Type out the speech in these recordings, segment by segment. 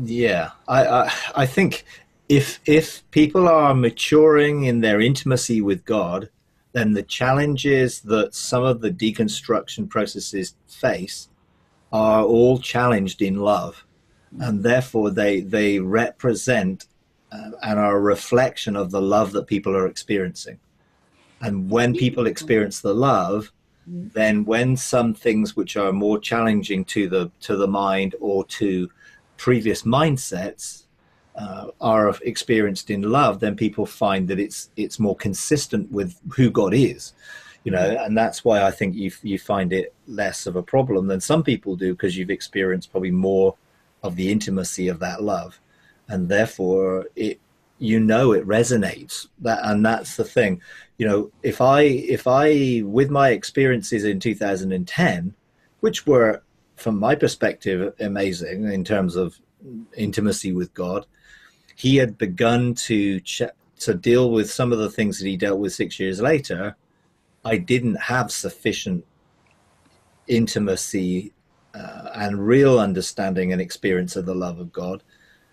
Yeah, I think if people are maturing in their intimacy with God, then the challenges that some of the deconstruction processes face are all challenged in love, and therefore they represent and are a reflection of the love that people are experiencing. And when people experience the love, then when some things which are more challenging to the mind or to previous mindsets are experienced in love, then people find that it's more consistent with who God is, you know, and that's why I think you find it less of a problem than some people do, because you've experienced probably more of the intimacy of that love, and therefore it, you know, it resonates. That, and that's the thing, you know, if I with my experiences in 2010, which were from my perspective amazing in terms of intimacy with God, he had begun to deal with some of the things that he dealt with 6 years later. I didn't have sufficient intimacy and real understanding and experience of the love of God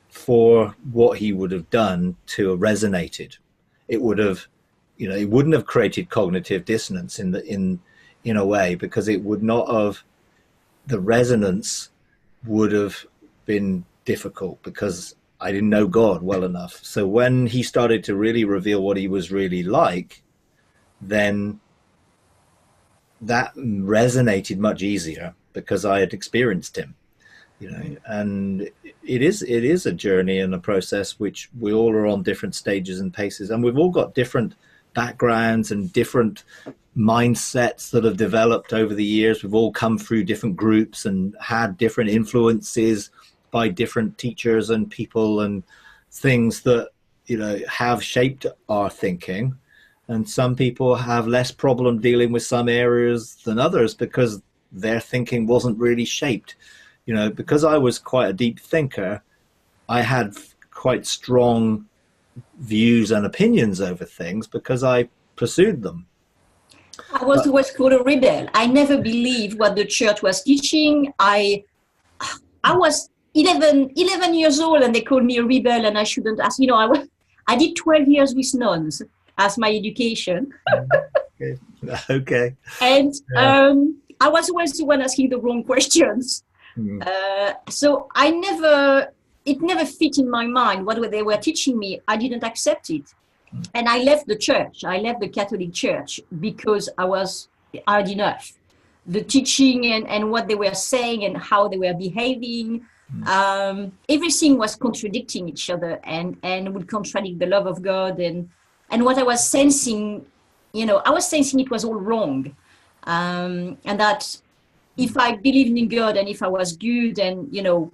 for what he would have done to have resonated. It would have, you know, it wouldn't have created cognitive dissonance in a way, because it would not have, the resonance would have been difficult because I didn't know God well enough. So when he started to really reveal what he was really like, then that resonated much easier because I had experienced him, you know. And it is a journey and a process which we all are on different stages and paces, and we've all got different backgrounds and different mindsets that have developed over the years. We've all come through different groups and had different influences by different teachers and people and things that, you know, have shaped our thinking. And some people have less problem dealing with some areas than others because their thinking wasn't really shaped. You know, because I was quite a deep thinker, I had quite strong views and opinions over things because I pursued them. I was But always called a rebel. I never believed what the church was teaching. I was 11 years old and they called me a rebel and I shouldn't ask. You know, I did 12 years with nuns as my education. okay, okay. And Yeah. I was always the one asking the wrong questions. Mm. So it never fit in my mind what they were teaching me. I didn't accept it. And I left the church. I left the Catholic Church because I was hard enough. The teaching and what they were saying and how they were behaving, everything was contradicting each other and would contradict the love of God. And what I was sensing, you know, I was sensing it was all wrong. And that if I believed in God and if I was good and, you know,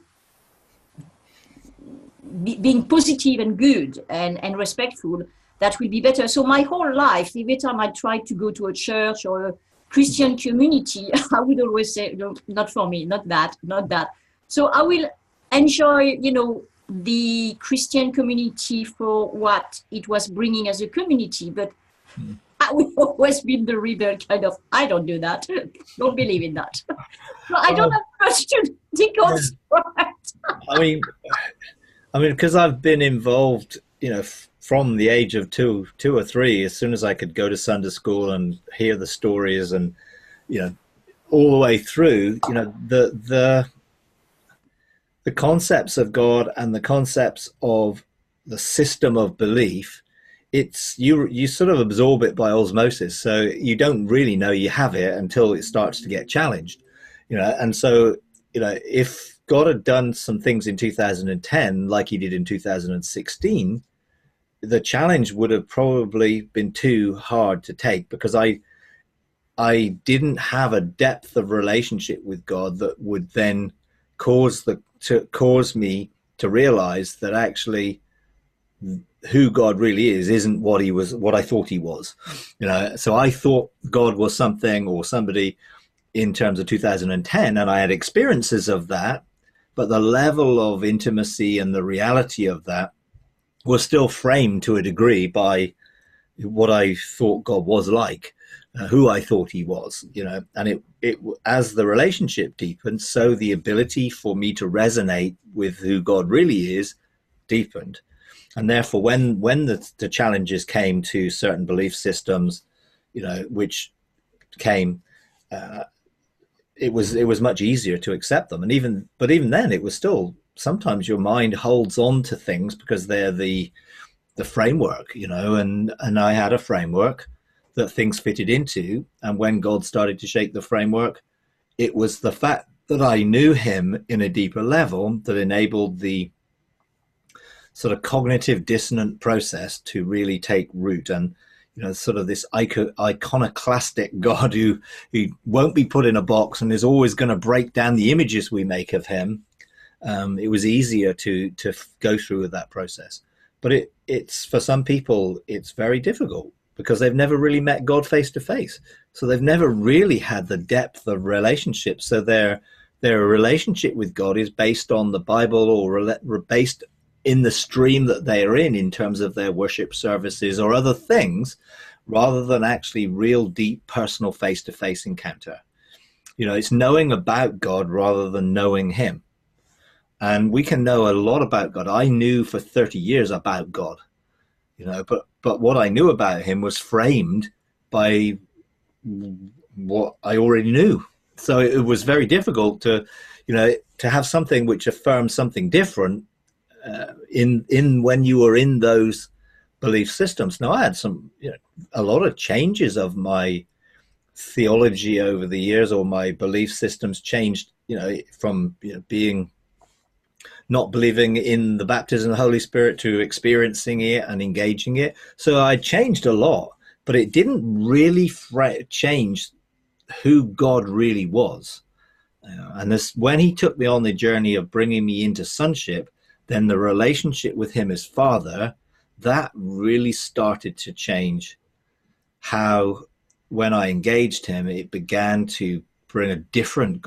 being positive and good and respectful, that will be better. So my whole life, every time I tried to go to a church or a Christian community, I would always say, no, not for me, not that, not that. So I will enjoy, you know, the Christian community for what it was bringing as a community, but I would always be the rebel kind of, I don't do that, don't believe in that. So I don't Oh, have much to yeah. deconstruct. I mean, because I've been involved, you know, from the age of two or three, as soon as I could go to Sunday school and hear the stories, and you know, all the way through, you know, the concepts of God and the concepts of the system of belief, it's you sort of absorb it by osmosis, so you don't really know you have it until it starts to get challenged, you know. And so, you know, if God had done some things in 2010 like he did in 2016, the challenge would have probably been too hard to take, because I didn't have a depth of relationship with God that would then cause me to realize that actually who God really is isn't what I thought he was. You know, so I thought God was something or somebody in terms of 2010, and I had experiences of that, but the level of intimacy and the reality of that was still framed to a degree by what I thought God was like, who I thought he was, and it as the relationship deepened, so the ability for me to resonate with who God really is deepened. And therefore, when the challenges came to certain belief systems, which came, it was much easier to accept them. And even then, it was still, sometimes your mind holds on to things because they're the framework, and I had a framework that things fitted into. And when God started to shake the framework, it was the fact that I knew him in a deeper level that enabled the sort of cognitive dissonant process to really take root. And sort of this iconoclastic God who won't be put in a box and is always going to break down the images we make of him. It was easier to go through with that process. But it's for some people, it's very difficult because they've never really met God face to face. So they've never really had the depth of relationship. So their relationship with God is based on the Bible, or based in the stream that they are in terms of their worship services or other things, rather than actually real deep personal face to face encounter. It's knowing about God rather than knowing him. And we can know a lot about God. I knew for 30 years about God, but what I knew about him was framed by what I already knew. So it was very difficult to have something which affirms something different in when you were in those belief systems. Now, I had a lot of changes of my theology over the years, or my belief systems changed, from being not believing in the baptism of the Holy Spirit to experiencing it and engaging it. So I changed a lot, but it didn't really change who God really was. And this, when he took me on the journey of bringing me into sonship, then the relationship with him as Father, that really started to change how, when I engaged him, it began to bring a different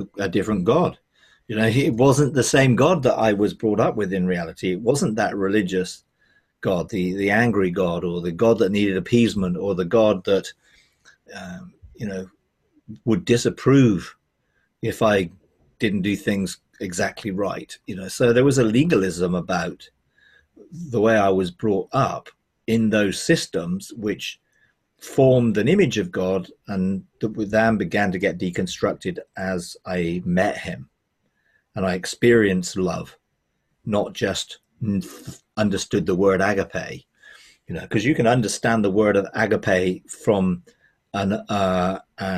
God. It wasn't the same God that I was brought up with in reality. It wasn't that religious God, the angry God, or the God that needed appeasement, or the God that, would disapprove if I didn't do things exactly right. So there was a legalism about the way I was brought up in those systems, which formed an image of God, and that then began to get deconstructed as I met him. And I experienced love, not just understood the word agape, because you can understand the word of agape from an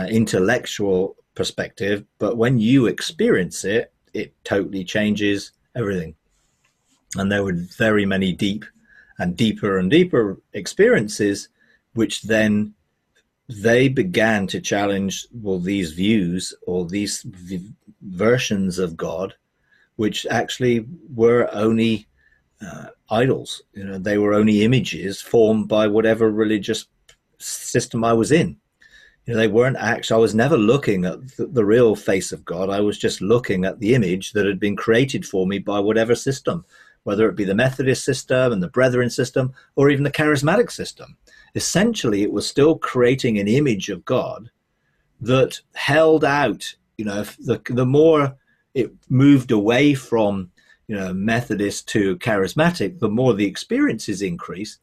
intellectual perspective, but when you experience it, it totally changes everything. And there were very many deep and deeper experiences, which then they began to challenge, these views or these versions of God, which actually were only idols. They were only images formed by whatever religious system I was in. They weren't actually, I was never looking at the real face of God. I was just looking at the image that had been created for me by whatever system, whether it be the Methodist system and the Brethren system, or even the charismatic system. Essentially, it was still creating an image of God that held out. The more it moved away from, Methodist to charismatic, the more the experiences increased.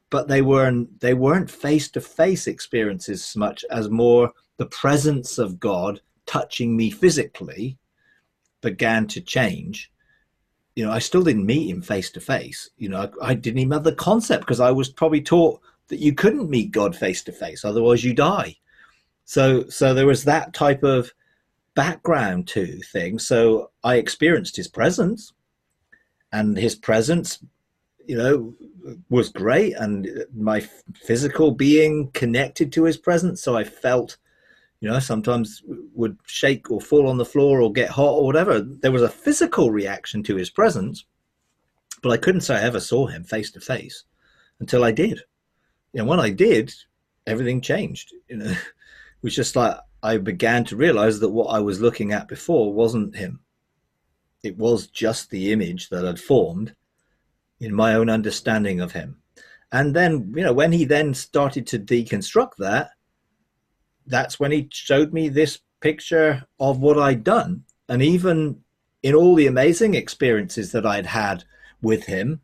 But they weren't face-to-face experiences so much as more the presence of God touching me physically began to change. I still didn't meet him face-to-face. I didn't even have the concept, because I was probably taught that you couldn't meet God face-to-face, otherwise you die. So there was that type of background to things. So I experienced his presence, and his presence, was great, and my physical being connected to his presence. So I felt, sometimes would shake or fall on the floor or get hot or whatever. There was a physical reaction to his presence, but I couldn't say I ever saw him face to face until I did. When I did, everything changed. It was just like I began to realize that what I was looking at before wasn't him. It was just the image that had formed in my own understanding of him. And then, when he then started to deconstruct that, that's when he showed me this picture of what I'd done. And even in all the amazing experiences that I'd had with him,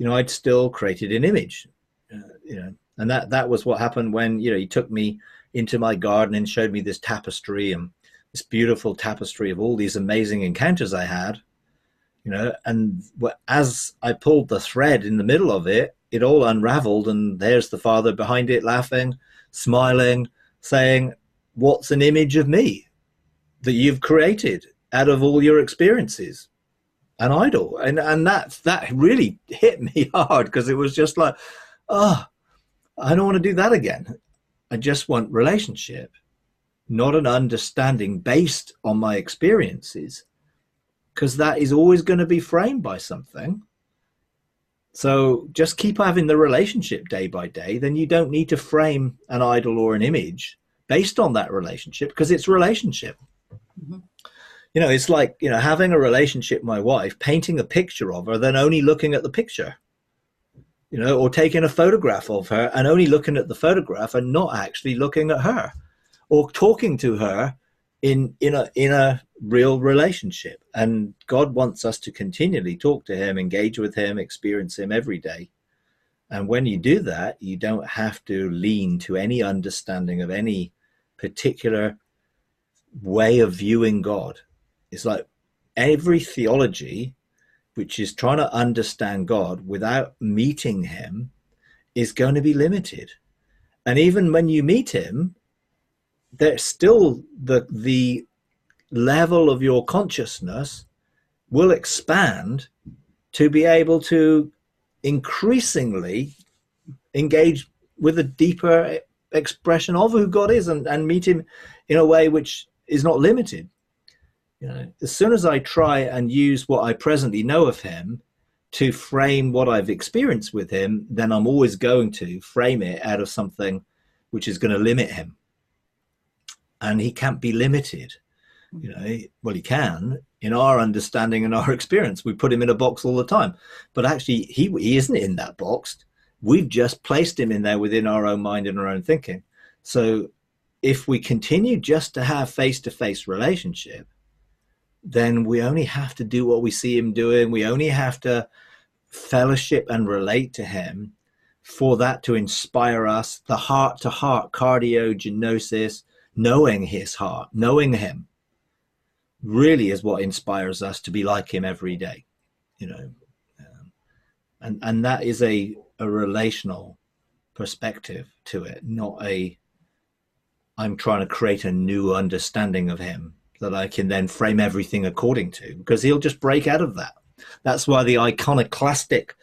I'd still created an image, and that was what happened when, he took me into my garden and showed me this tapestry, and this beautiful tapestry of all these amazing encounters I had, and as I pulled the thread in the middle of it, it all unraveled, and there's the Father behind it, laughing, smiling, saying, "What's an image of me that you've created out of all your experiences? An idol." And that really hit me hard, because it was just like, I don't want to do that again. I just want relationship, not an understanding based on my experiences, because that is always going to be framed by something. So just keep having the relationship day by day. Then you don't need to frame an idol or an image based on that relationship, because it's relationship. Mm-hmm. It's like, having a relationship with my wife, painting a picture of her, then only looking at the picture, or taking a photograph of her and only looking at the photograph and not actually looking at her, or talking to her in a real relationship. And God wants us to continually talk to him, engage with him, experience him every day. And when you do that, you don't have to lean to any understanding of any particular way of viewing God. It's like every theology which is trying to understand God without meeting him is going to be limited. And even when you meet him, there's still the level of your consciousness will expand to be able to increasingly engage with a deeper expression of who God is, and meet him in a way which is not limited. As soon as I try and use what I presently know of him to frame what I've experienced with him, then I'm always going to frame it out of something which is going to limit him. And he can't be limited. Well, he can in our understanding and our experience. We put him in a box all the time, but actually he isn't in that box. We've just placed him in there within our own mind and our own thinking. So if we continue just to have face-to-face relationship, then we only have to do what we see him doing. We only have to fellowship and relate to him for that to inspire us. The heart-to-heart cardiogenosis, knowing his heart, knowing him, really is what inspires us to be like him every day. And that is a relational perspective to it, not I'm trying to create a new understanding of him that I can then frame everything according to, because he'll just break out of that. That's why the iconoclastic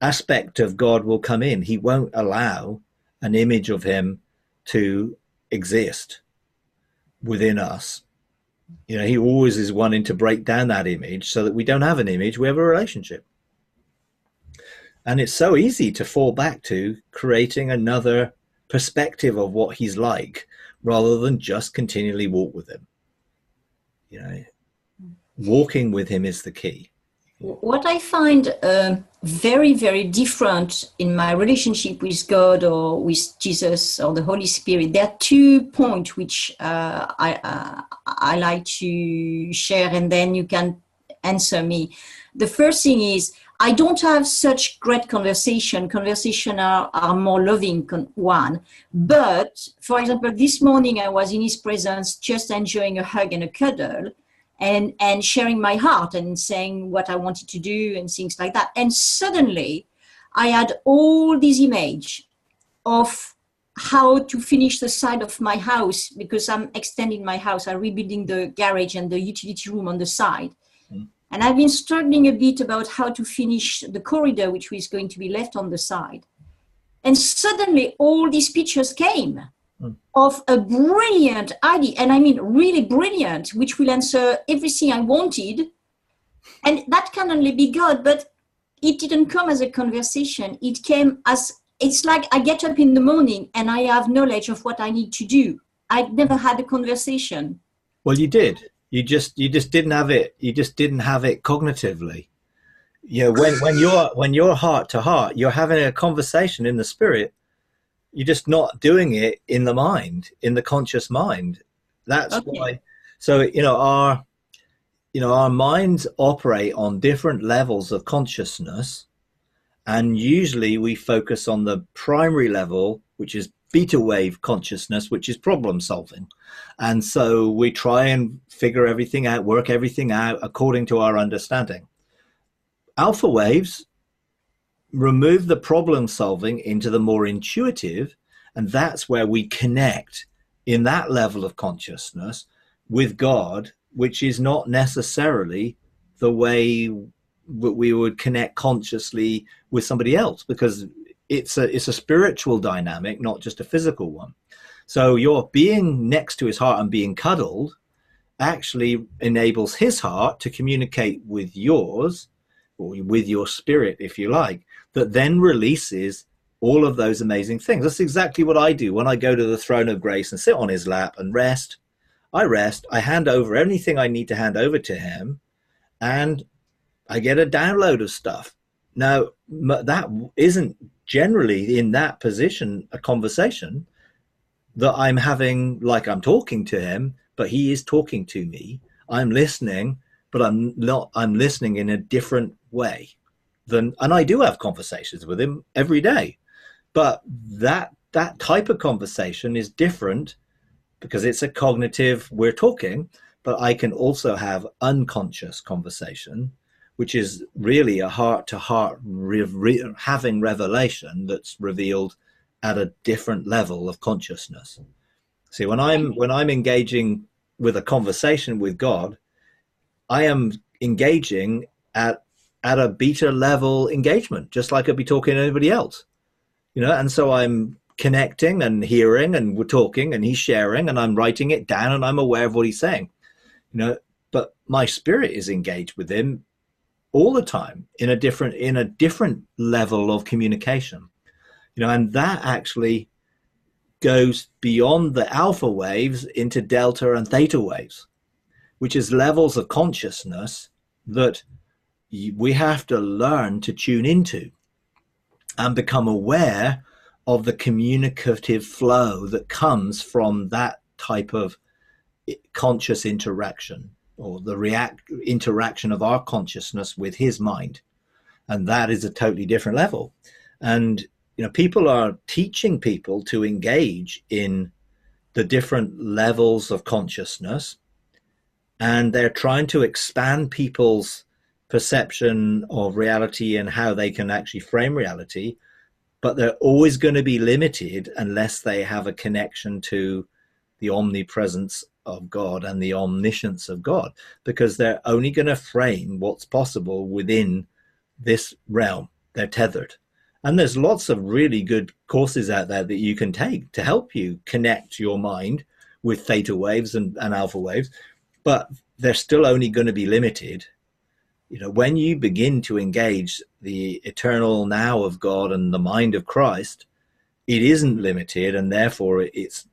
aspect of God will come in. He won't allow an image of him to exist within us. He always is wanting to break down that image so that we don't have an image, we have a relationship. And it's so easy to fall back to creating another perspective of what he's like, rather than just continually walk with him. Walking with him is the key. What I find very, very different in my relationship with God or with Jesus or the Holy Spirit, there are 2 points which I like to share, and then you can answer me. The first thing is, I don't have such great conversation. Conversation are more loving one. But, for example, this morning I was in his presence just enjoying a hug and a cuddle and sharing my heart and saying what I wanted to do and things like that. And suddenly I had all this image of how to finish the side of my house, because I'm extending my house. I'm rebuilding the garage and the utility room on the side. And I've been struggling a bit about how to finish the corridor, which was going to be left on the side. And suddenly all these pictures came of a brilliant idea. And I mean, really brilliant, which will answer everything I wanted. And that can only be God, but it didn't come as a conversation. It came as, it's like I get up in the morning and I have knowledge of what I need to do. I've never had a conversation. Well, you did. You just didn't have it. You just didn't have it cognitively. Yeah, when you're heart to heart, you're having a conversation in the spirit. You're just not doing it in the mind, in the conscious mind. That's Okay. why. So our minds operate on different levels of consciousness, and usually we focus on the primary level, which is beta wave consciousness, which is problem solving. And so we try and figure everything out, work everything out according to our understanding. Alpha waves remove the problem solving into the more intuitive, and that's where we connect in that level of consciousness with God, which is not necessarily the way we would connect consciously with somebody else, because it's a spiritual dynamic, not just a physical one. So your being next to his heart and being cuddled actually enables his heart to communicate with yours, or with your spirit, if you like, that then releases all of those amazing things. That's exactly what I do when I go to the throne of grace and sit on his lap and rest. I hand over anything I need to hand over to him, and I get a download of stuff. Now, that isn't generally in that position a conversation that I'm having, like I'm talking to him, but he is talking to me. I'm listening, but I'm listening in a different way and I do have conversations with him every day, but that type of conversation is different because it's a cognitive, we're talking, but I can also have unconscious conversation, which is really a heart to heart having revelation that's revealed at a different level of consciousness. See, when I'm engaging with a conversation with God, I am engaging at a beta level engagement, just like I'd be talking to anybody else, and so I'm connecting and hearing, and we're talking, and he's sharing, and I'm writing it down, and I'm aware of what he's saying, but my spirit is engaged with him all the time in a different level of communication, and that actually goes beyond the alpha waves into delta and theta waves, which is levels of consciousness that we have to learn to tune into and become aware of the communicative flow that comes from that type of conscious interaction, or the interaction of our consciousness with his mind. And that is a totally different level. And people are teaching people to engage in the different levels of consciousness, and they're trying to expand people's perception of reality and how they can actually frame reality, but they're always going to be limited unless they have a connection to the omnipresence of God and the omniscience of God, because they're only going to frame what's possible within this realm. They're tethered. And there's lots of really good courses out there that you can take to help you connect your mind with theta waves and alpha waves, but they're still only going to be limited. When you begin to engage the eternal now of God and the mind of Christ, it isn't limited, and therefore it's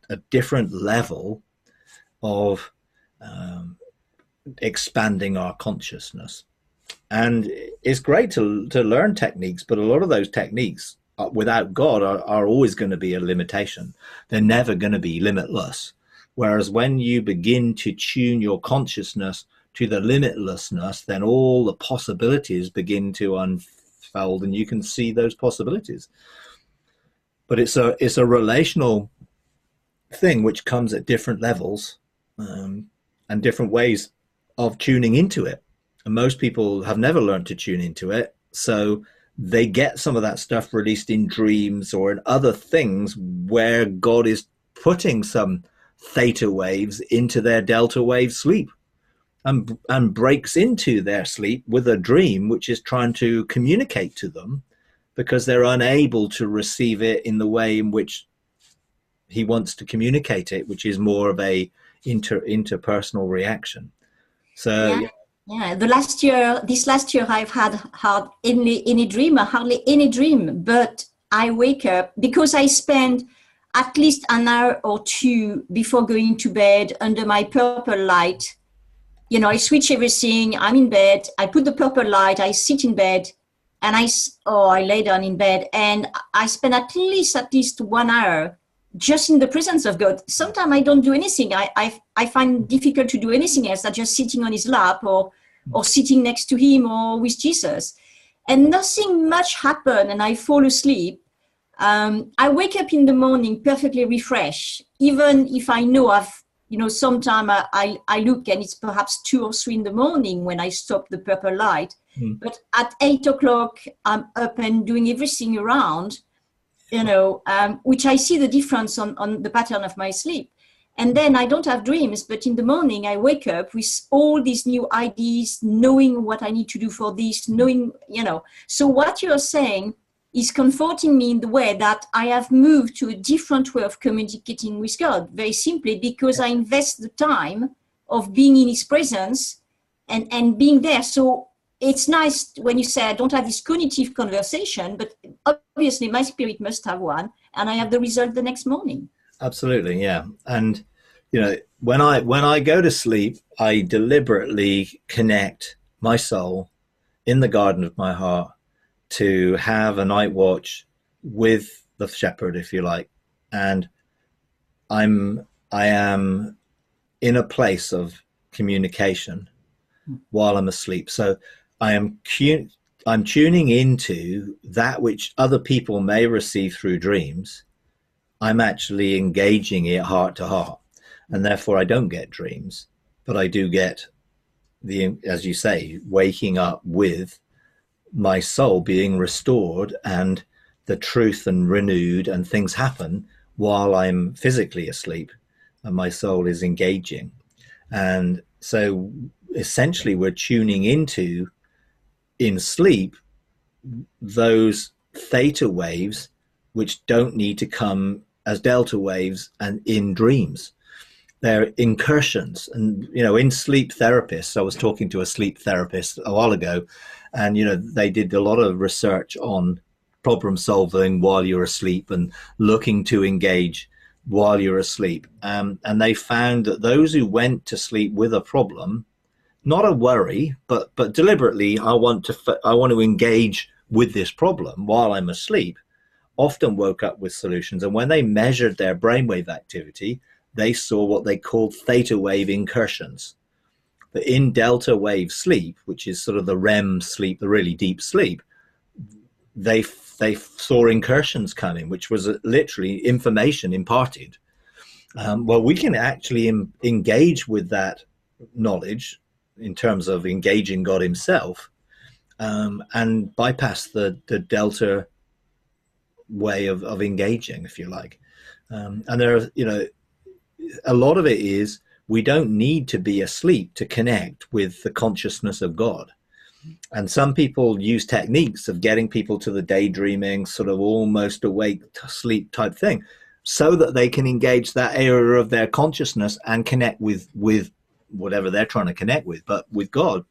a different level of expanding our consciousness. And it's great to learn techniques, but a lot of those techniques without God are always going to be a limitation. They're never going to be limitless. Whereas when you begin to tune your consciousness to the limitlessness, then all the possibilities begin to unfold, and you can see those possibilities. But it's a relational thing which comes at different levels, and different ways of tuning into it. And most people have never learned to tune into it, so they get some of that stuff released in dreams or in other things where God is putting some theta waves into their delta wave sleep, and breaks into their sleep with a dream which is trying to communicate to them, because they're unable to receive it in the way in which he wants to communicate it, which is more of a interpersonal reaction. So yeah. This last year, I've had hardly any dream, but I wake up because I spend at least an hour or two before going to bed under my purple light, you know, I switch everything. I'm in bed. I put the purple light. I sit in bed, and I lay down in bed, and I spend at least 1 hour just in the presence of God. Sometimes I don't do anything. I find it difficult to do anything else than just sitting on his lap or sitting next to him or with Jesus. And nothing much happened, and I fall asleep. I wake up in the morning perfectly refreshed, even if I know sometime I look and it's perhaps 2 or 3 in the morning when I stop the purple light. But at 8 o'clock, I'm up and doing everything around, which I see the difference on the pattern of my sleep. And then I don't have dreams, but in the morning I wake up with all these new ideas, knowing what I need to do for this, So what you're saying is comforting me in the way that I have moved to a different way of communicating with God, very simply because I invest the time of being in his presence and being there. So it's nice when you say I don't have this cognitive conversation, but obviously my spirit must have one, and I have the result the next morning. Absolutely, yeah. And when I go to sleep, I deliberately connect my soul in the garden of my heart to have a night watch with the shepherd, if you like. And I am in a place of communication while I'm asleep. So I'm tuning into that which other people may receive through dreams. I'm actually engaging it heart to heart, and therefore I don't get dreams, but I do get as you say, waking up with my soul being restored and the truth and renewed, and things happen while I'm physically asleep and my soul is engaging. And so essentially we're tuning into, in sleep, those theta waves which don't need to come as delta waves and in dreams. They're incursions. And in sleep therapists, I was talking to a sleep therapist a while ago, and they did a lot of research on problem solving while you're asleep and looking to engage while you're asleep, and they found that those who went to sleep with a problem, not a worry, but deliberately, I want to engage with this problem while I'm asleep, often woke up with solutions. And when they measured their brainwave activity, they saw what they called theta wave incursions. But in delta wave sleep, which is sort of the REM sleep, the really deep sleep, they saw incursions coming, which was literally information imparted. Well, we can actually engage with that knowledge in terms of engaging God himself, and bypass the delta way of engaging, if you like. And there are, a lot of it is, we don't need to be asleep to connect with the consciousness of God. And some people use techniques of getting people to the daydreaming, sort of almost awake sleep type thing, so that they can engage that area of their consciousness and connect with whatever they're trying to connect with. But with God,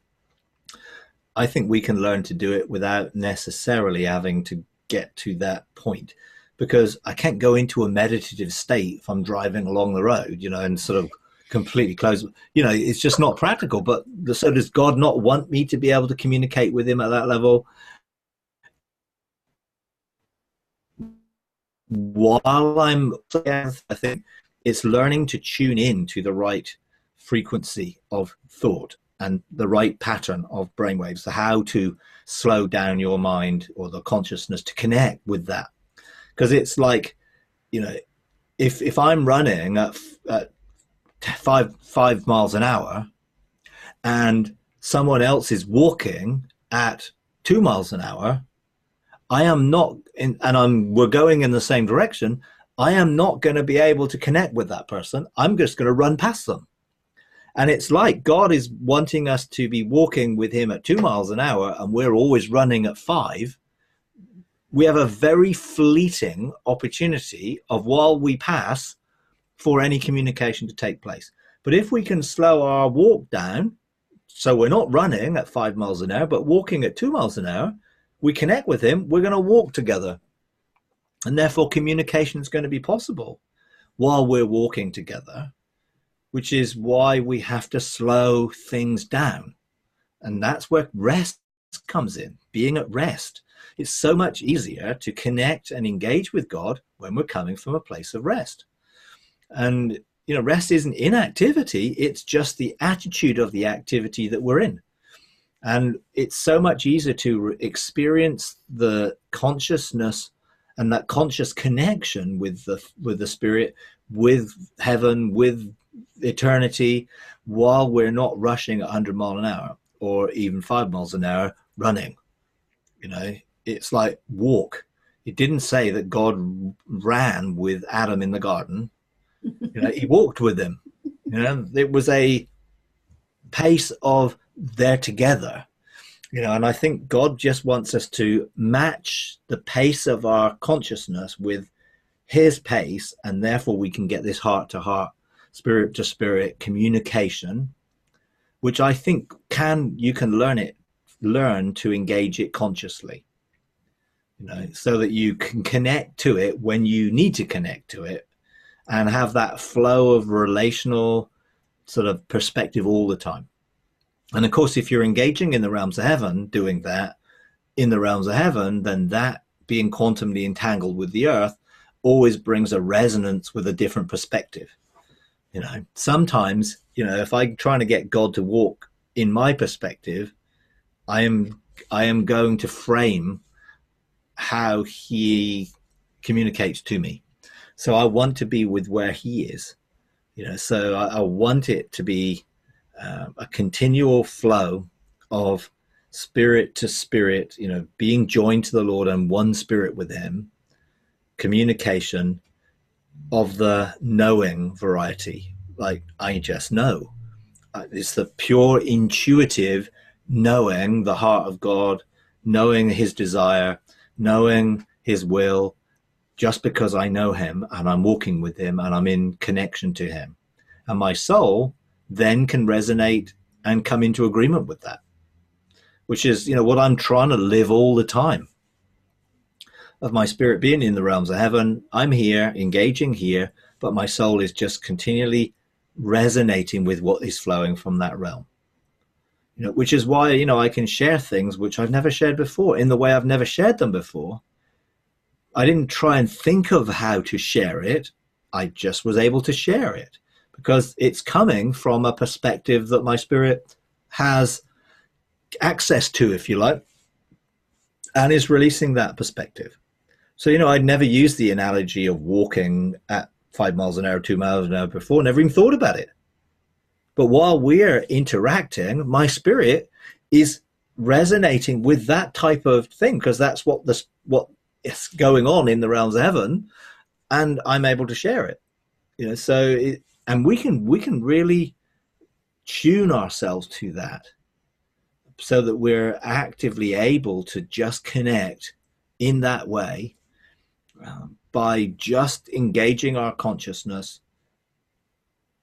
I think we can learn to do it without necessarily having to get to that point, because I can't go into a meditative state if I'm driving along the road, and sort of completely close. It's just not practical. But so does God not want me to be able to communicate with him at that level while I think it's learning to tune in to the right frequency of thought and the right pattern of brainwaves, how to slow down your mind or the consciousness to connect with that. Because it's like, if I'm running at 5 miles an hour and someone else is walking at 2 miles an hour, I am not we're going in the same direction. I am not going to be able to connect with that person. I'm just going to run past them. And it's like God is wanting us to be walking with him at 2 miles an hour, and we're always running at 5. We have a very fleeting opportunity of, while we pass, for any communication to take place. But if we can slow our walk down, so we're not running at 5 miles an hour, but walking at 2 miles an hour, we connect with him, we're going to walk together. And therefore communication is going to be possible while we're walking together. which is why we have to slow things down. And that's where rest comes in, being at rest. It's so much easier to connect and engage with God when we're coming from a place of rest. And, rest isn't inactivity, it's just the attitude of the activity that we're in. And it's so much easier to experience the consciousness and that conscious connection with the Spirit, with heaven, with eternity, while we're not rushing at 100 miles an hour or even 5 miles an hour running. It's like walk. It didn't say that God ran with Adam in the garden. He walked with him. It was a pace of they're together. And I think God just wants us to match the pace of our consciousness with his pace, and therefore we can get this heart-to-heart, spirit-to-spirit communication, which I think you can learn to engage it consciously, so that you can connect to it when you need to connect to it and have that flow of relational sort of perspective all the time. And of course, if you're engaging in the realms of heaven, doing that in the realms of heaven, then that being quantumly entangled with the earth always brings a resonance with a different perspective. Sometimes, if I'm trying to get God to walk in my perspective, I am going to frame how he communicates to me. So I want to be with where he is, so I want it to be a continual flow of spirit to spirit, being joined to the Lord and one spirit with him, communication of the knowing variety. Like, I just know. It's the pure intuitive knowing the heart of God, knowing his desire, knowing his will, just because I know him and I'm walking with him and I'm in connection to him. And my soul then can resonate and come into agreement with that, which is, what I'm trying to live all the time, of my spirit being in the realms of heaven. I'm here, engaging here, but my soul is just continually resonating with what is flowing from that realm. Which is why, I can share things which I've never shared before in the way I've never shared them before. I didn't try and think of how to share it. I just was able to share it because it's coming from a perspective that my spirit has access to, if you like, and is releasing that perspective. So, I'd never used the analogy of walking at 5 miles an hour, 2 miles an hour before, never even thought about it. But while we're interacting, my spirit is resonating with that type of thing, because that's what is going on in the realms of heaven, and I'm able to share it. And we can really tune ourselves to that, so that we're actively able to just connect in that way, by just engaging our consciousness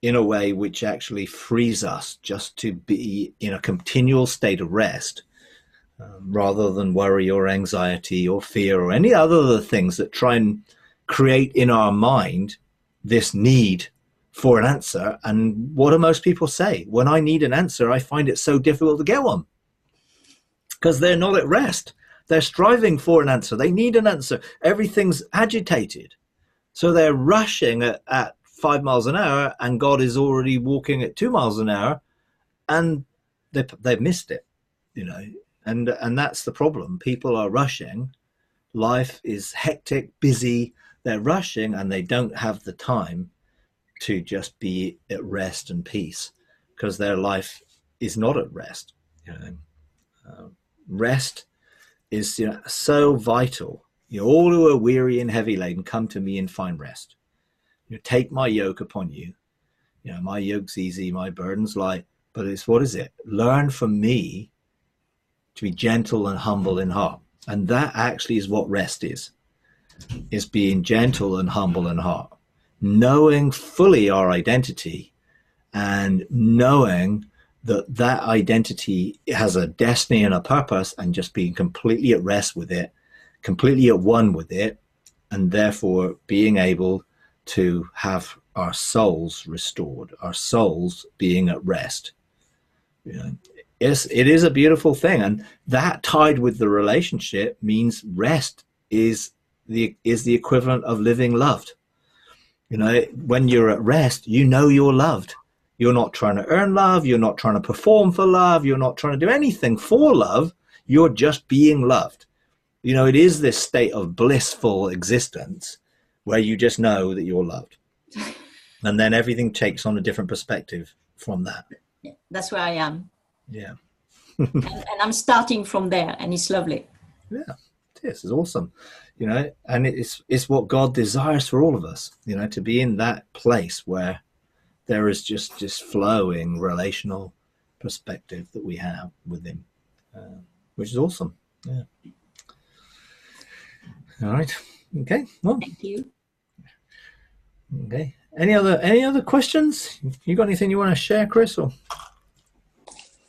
in a way which actually frees us just to be in a continual state of rest, rather than worry or anxiety or fear or any other things that try and create in our mind this need for an answer. And what do most people say? When I need an answer, I find it so difficult to get one, because they're not at rest. They're striving for an answer. They need an answer. Everything's agitated. So they're rushing at 5 miles an hour, and God is already walking at 2 miles an hour, and they've missed it, and that's the problem. People are rushing. Life is hectic, busy. They're rushing, and they don't have the time to just be at rest and peace, because their life is not at rest. Rest is so vital. All who are weary and heavy laden, come to me and find rest. Take my yoke upon you. My yoke's easy, my burden's light. But what is it? Learn from me to be gentle and humble in heart. And that actually is what rest is being gentle and humble in heart, knowing fully our identity, and knowing that identity has a destiny and a purpose, and just being completely at rest with it, completely at one with it, and therefore being able to have our souls restored, our souls being at rest. You know, it is a beautiful thing, and that tied with the relationship means rest is the equivalent of living loved. You know, when you're at rest, you know you're loved. You're not trying to earn love. You're not trying to perform for love. You're not trying to do anything for love. You're just being loved. You know, it is this state of blissful existence where you just know that you're loved. And then everything takes on a different perspective from that. Yeah, that's where I am. Yeah. And I'm starting from there, and it's lovely. Yeah, this is awesome. You know, and it's what God desires for all of us, you know, to be in that place where there is just flowing relational perspective that we have with him, which is awesome. Yeah. All right. Okay. Well, Thank you. Okay. Any other questions? You got anything you want to share, Chris? Or?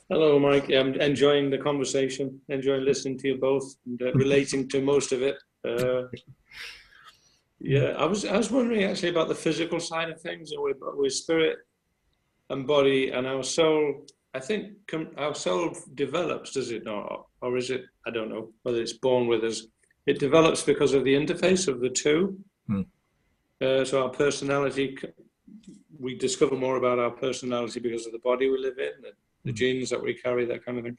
Hello, Mike. I'm enjoying the conversation, enjoying listening to you both, and relating to most of it. Yeah, I was wondering actually about the physical side of things, and with spirit and body and our soul. I think our soul develops, does it not? Or is it, I don't know, whether it's born with us. It develops because of the interface of the two. So our personality, we discover more about our personality because of the body we live in, the genes that we carry, that kind of thing.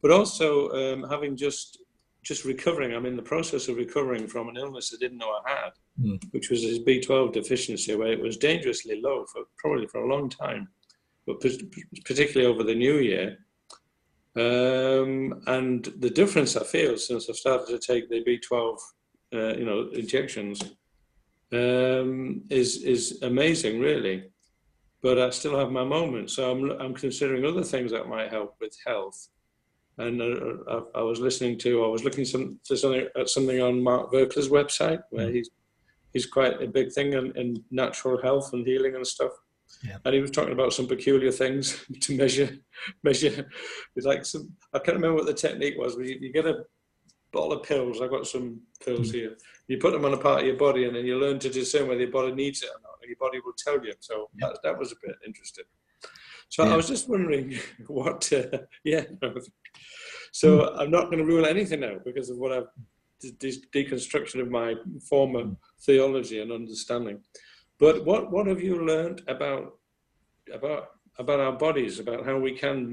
But also having just recovering, I'm in the process of recovering from an illness I didn't know I had, which was this B12 deficiency, where it was dangerously low probably for a long time, but particularly over the new year. And the difference I feel since I've started to take the B12, injections, is amazing, really. But I still have my moments, so I'm considering other things that might help with health. And I was looking at something on Mark Verkler's website, where he's quite a big thing in natural health and healing and stuff. Yeah. And he was talking about some peculiar things to measure. It's like I can't remember what the technique was, but you get a bottle of pills. I've got some pills here. You put them on a part of your body, and then you learn to discern whether your body needs it or not, and your body will tell you. So that was a bit interesting. So I was just wondering what, So I'm not going to rule anything now because of what this deconstruction of my former theology and understanding. But what have you learned about our bodies, about how we can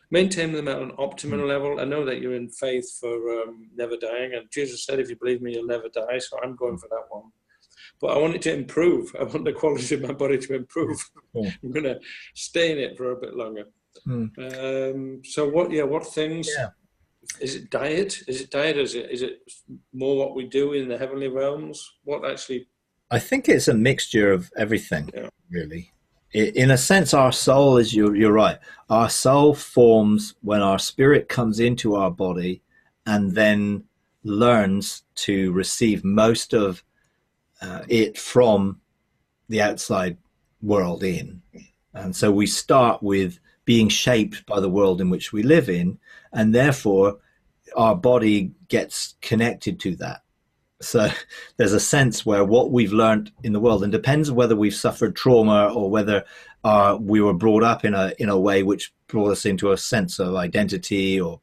maintain them at an optimal level? I know that you're in faith for never dying, and Jesus said, if you believe me, you'll never die, so I'm going for that one. But I want it to improve. I want the quality of my body to improve. I'm going to stay in it for a bit longer. So what things? Is it diet? Is it more what we do in the heavenly realms? What actually? I think it's a mixture of everything, really. In a sense, our soul is, you're right. Our soul forms when our spirit comes into our body and then learns to receive most of it from the outside world in. And so we start with being shaped by the world in which we live in, and therefore our body gets connected to that. So there's a sense where what we've learned in the world, and depends whether we've suffered trauma or whether we were brought up in a way which brought us into a sense of identity or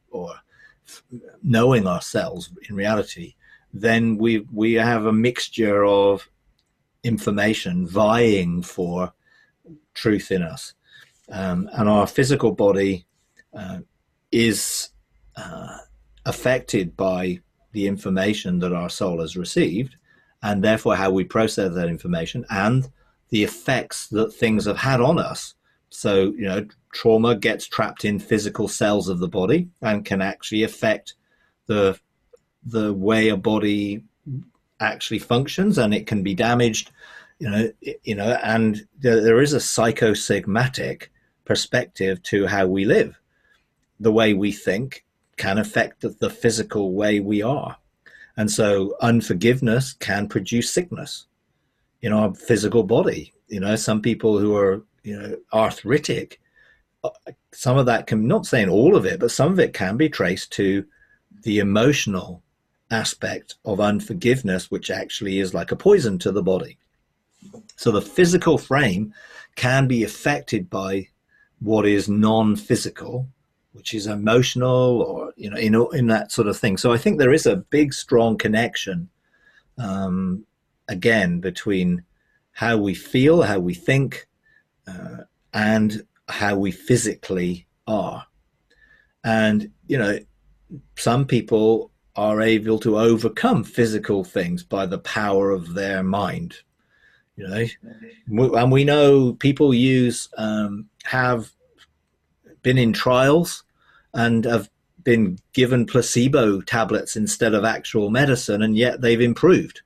knowing ourselves in reality, then we have a mixture of information vying for truth in us. And our physical body is affected by the information that our soul has received, and therefore how we process that information and the effects that things have had on us. So, trauma gets trapped in physical cells of the body and can actually affect the way a body actually functions, and it can be damaged, and there is a psychosomatic perspective to how we live. The way we think can affect the physical way we are. And so unforgiveness can produce sickness in our physical body. Some people who are, arthritic, some of that can, not saying all of it, but some of it can be traced to the emotional aspect of unforgiveness, which actually is like a poison to the body. So the physical frame can be affected by what is non-physical, which is emotional, or in that sort of thing. So I think there is a big, strong connection, again, between how we feel, how we think, and how we physically are. And some people are able to overcome physical things by the power of their mind. And we know people have been in trials and have been given placebo tablets instead of actual medicine, and yet they've improved.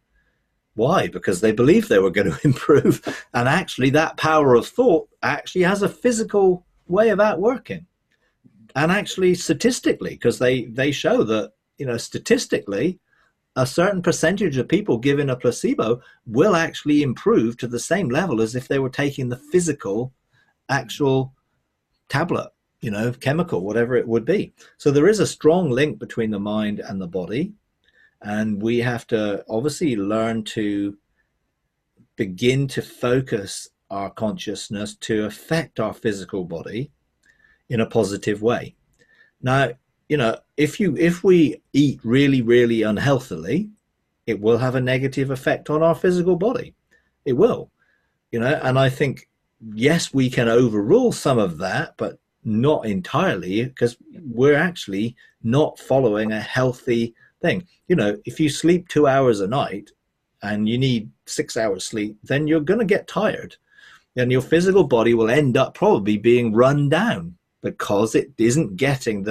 Why? Because they believed they were going to improve. And actually that power of thought actually has a physical way of outworking. And actually statistically, because they show that, statistically, a certain percentage of people given a placebo will actually improve to the same level as if they were taking the physical, actual tablet, chemical, whatever it would be. So there is a strong link between the mind and the body. And we have to obviously learn to begin to focus our consciousness to affect our physical body in a positive way. Now, if we eat really, really unhealthily, it will have a negative effect on our physical body. It will, and I think, yes, we can overrule some of that, but not entirely, because we're actually not following a healthy thing. If you sleep 2 hours a night and you need 6 hours sleep, then you're going to get tired, and your physical body will end up probably being run down because it isn't getting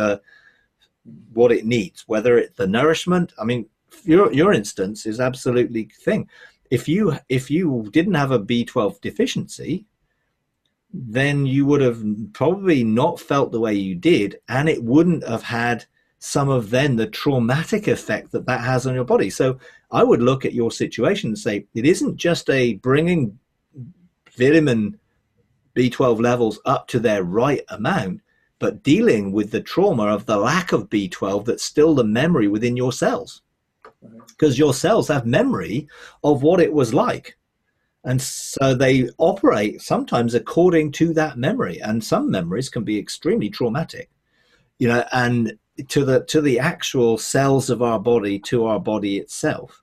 what it needs, whether it's the nourishment. I mean, your instance is absolutely thing. If you didn't have a B12 deficiency, then you would have probably not felt the way you did, and it wouldn't have had some of then the traumatic effect that has on your body. So I would look at your situation and say, it isn't just a bringing vitamin B12 levels up to their right amount, but dealing with the trauma of the lack of B12 that's still the memory within your cells. Because your cells have memory of what it was like. And so they operate sometimes according to that memory. And some memories can be extremely traumatic, and to the actual cells of our body, to our body itself.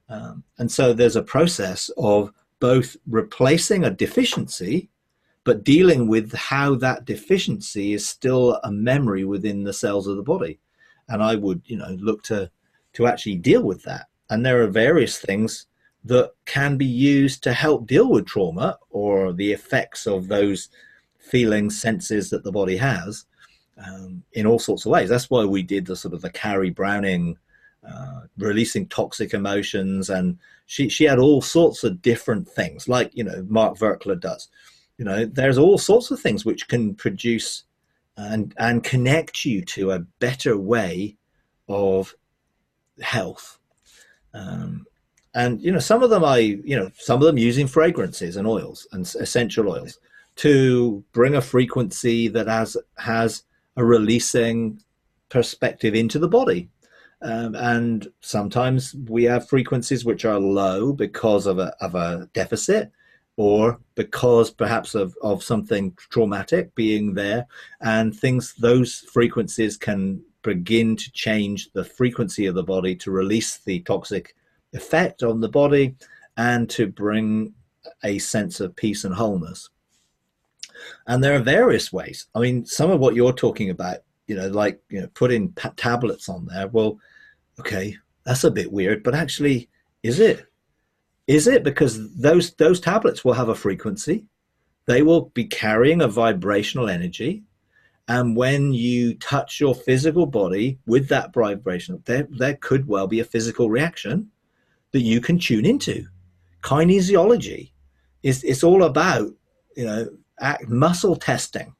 And so there's a process of both replacing a deficiency, but dealing with how that deficiency is still a memory within the cells of the body. And I would, look to actually deal with that. And there are various things that can be used to help deal with trauma or the effects of those feelings, senses that the body has, in all sorts of ways. That's why we did the sort of the Carrie Browning, releasing toxic emotions. And she had all sorts of different things, like, Mark Verkler does. There's all sorts of things which can produce and connect you to a better way of health. And some of them using fragrances and oils and essential oils to bring a frequency that has a releasing perspective into the body. And sometimes we have frequencies which are low because of a deficit, or because perhaps of something traumatic being there, and those frequencies can begin to change the frequency of the body to release the toxic effect on the body and to bring a sense of peace and wholeness. And there are various ways. I mean, some of what you're talking about, putting tablets on there. Well, okay, that's a bit weird, but actually, is it? Is it? Because those tablets will have a frequency. They will be carrying a vibrational energy. And when you touch your physical body with that vibration, there could well be a physical reaction that you can tune into. Kinesiology it's all about, muscle testing.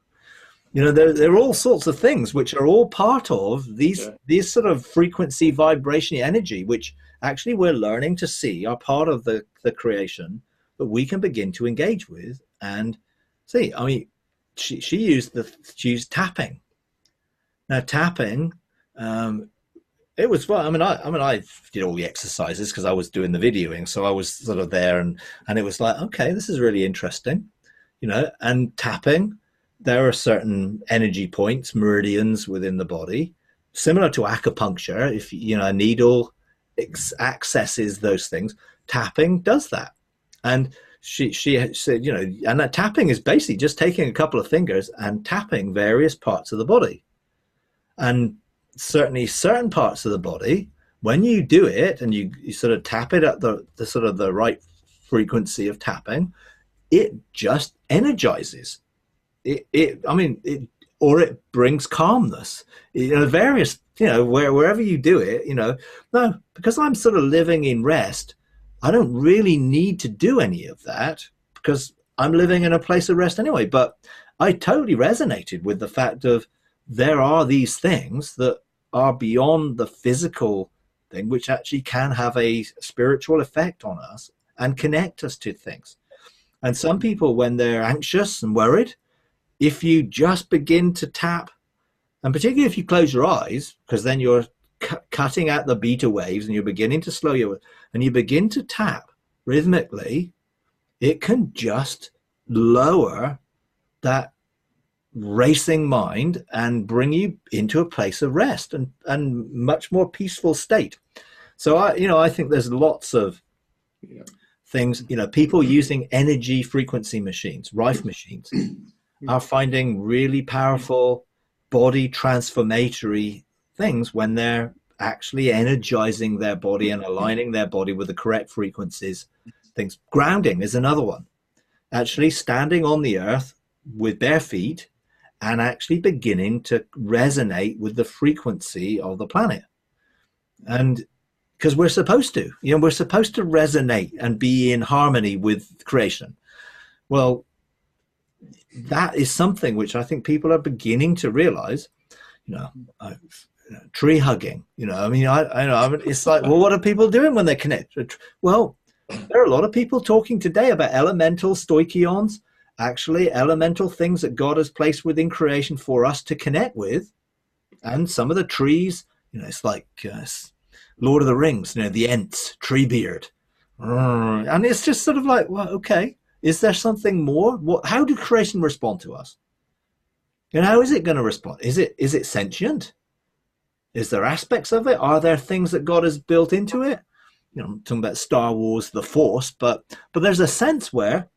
There are all sorts of things which are all part of these sort of frequency, vibration, energy, which actually we're learning to see are part of the creation that we can begin to engage with and see. I mean, she used tapping. Now, tapping It was fun. I did all the exercises because I was doing the videoing, so I was sort of there, and it was like, okay, this is really interesting, And tapping, there are certain energy points, meridians within the body, similar to acupuncture. If a needle accesses those things, tapping does that. And she said, and that tapping is basically just taking a couple of fingers and tapping various parts of the body. And certainly certain parts of the body, when you do it and you sort of tap it at the sort of the right frequency of tapping, it just energizes or it brings calmness, various, wherever you do it, no, because I'm sort of living in rest, I don't really need to do any of that because I'm living in a place of rest anyway. But I totally resonated with the fact of there are these things that are beyond the physical thing, which actually can have a spiritual effect on us and connect us to things. And some people, when they're anxious and worried, if you just begin to tap, and particularly if you close your eyes, because then you're cutting out the beta waves and you're beginning to slow and you begin to tap rhythmically, it can just lower that racing mind and bring you into a place of rest and much more peaceful state. So I think there's lots of things, people using energy frequency machines, Rife machines, are finding really powerful body transformatory things when they're actually energizing their body and aligning their body with the correct frequencies. Things. Grounding is another one. Actually standing on the earth with bare feet and actually beginning to resonate with the frequency of the planet. And because we're supposed to, we're supposed to resonate and be in harmony with creation. Well, that is something which I think people are beginning to realize, tree hugging, it's like, well, what are people doing when they connect? Well, there are a lot of people talking today about elemental stoichions, actually elemental things that God has placed within creation for us to connect with. And some of the trees, it's like Lord of the Rings, the Ents, Treebeard. And it's just sort of like, well, okay, is there something more? How did creation respond to us? How is it going to respond? Is it sentient? Is there aspects of it? Are there things that God has built into it? I'm talking about Star Wars, the Force, but there's a sense where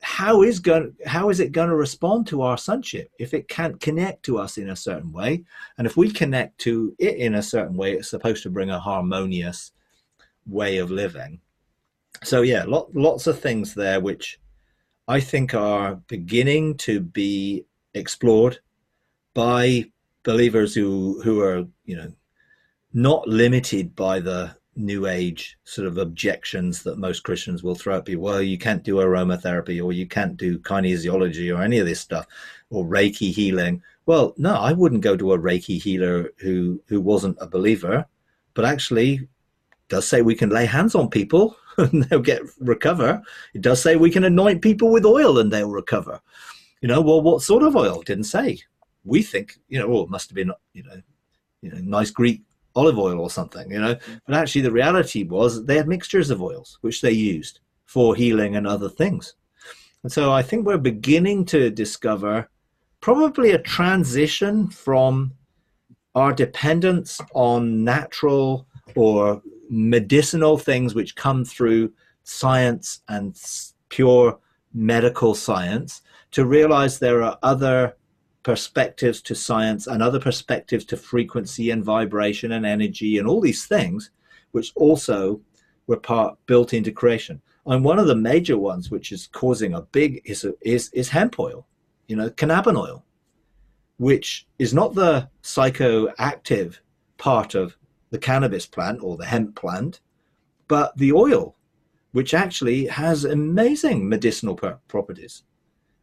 how is it going to respond to our sonship if it can't connect to us in a certain way? And if we connect to it in a certain way, it's supposed to bring a harmonious way of living. So yeah, lots of things there which I think are beginning to be explored by believers who are not limited by the new age sort of objections that most Christians will throw at people. Well, you can't do aromatherapy, or you can't do kinesiology, or any of this stuff, or Reiki healing. Well, no, I wouldn't go to a Reiki healer who wasn't a believer, but actually does say we can lay hands on people and they'll recover. It does say we can anoint people with oil and they'll recover. Well, what sort of oil? Didn't say. We think, it must have been, nice Greek olive oil or something, but actually the reality was they had mixtures of oils which they used for healing and other things. And so I think we're beginning to discover probably a transition from our dependence on natural or medicinal things which come through science and pure medical science to realize there are other perspectives to science and other perspectives to frequency and vibration and energy and all these things which also were built into creation. And one of the major ones which is causing a big is hemp oil, cannabinoid, which is not the psychoactive part of the cannabis plant or the hemp plant, but the oil, which actually has amazing medicinal properties,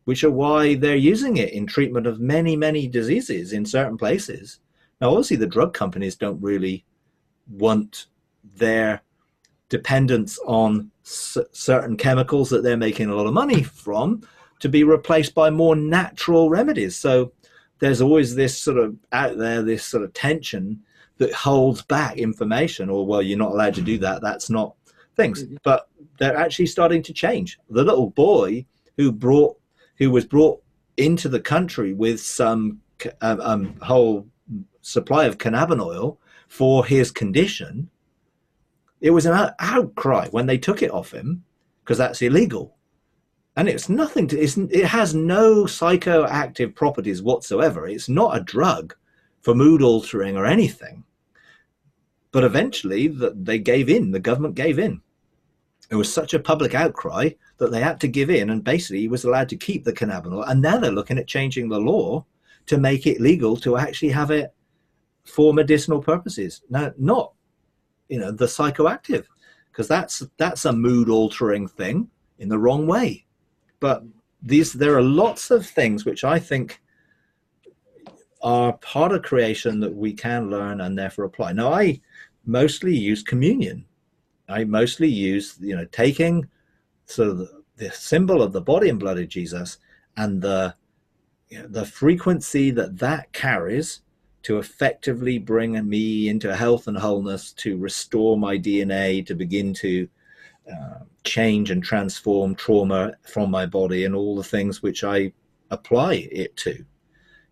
which are why they're using it in treatment of many, many diseases in certain places. Now, obviously, the drug companies don't really want their dependence on certain chemicals that they're making a lot of money from to be replaced by more natural remedies. So there's always this sort of out there, this sort of tension that holds back information, or, well, you're not allowed to do that. That's not things. Mm-hmm. But they're actually starting to change. The little boy who was brought into the country with some whole supply of cannabinoid for his condition, it was an outcry when they took it off him, because that's illegal. And it's nothing to, it has no psychoactive properties whatsoever. It's not a drug for mood altering or anything. But eventually they gave in, the government gave in. It was such a public outcry that they had to give in, and basically he was allowed to keep the cannabinoid. And now they're looking at changing the law to make it legal to actually have it for medicinal purposes. Now, not, the psychoactive, because that's a mood altering thing in the wrong way. But there are lots of things which I think are part of creation that we can learn and therefore apply. Now, I mostly use communion. I mostly use, taking sort of the symbol of the body and blood of Jesus and the frequency that carries to effectively bring me into health and wholeness, to restore my DNA, to begin to change and transform trauma from my body and all the things which I apply it to.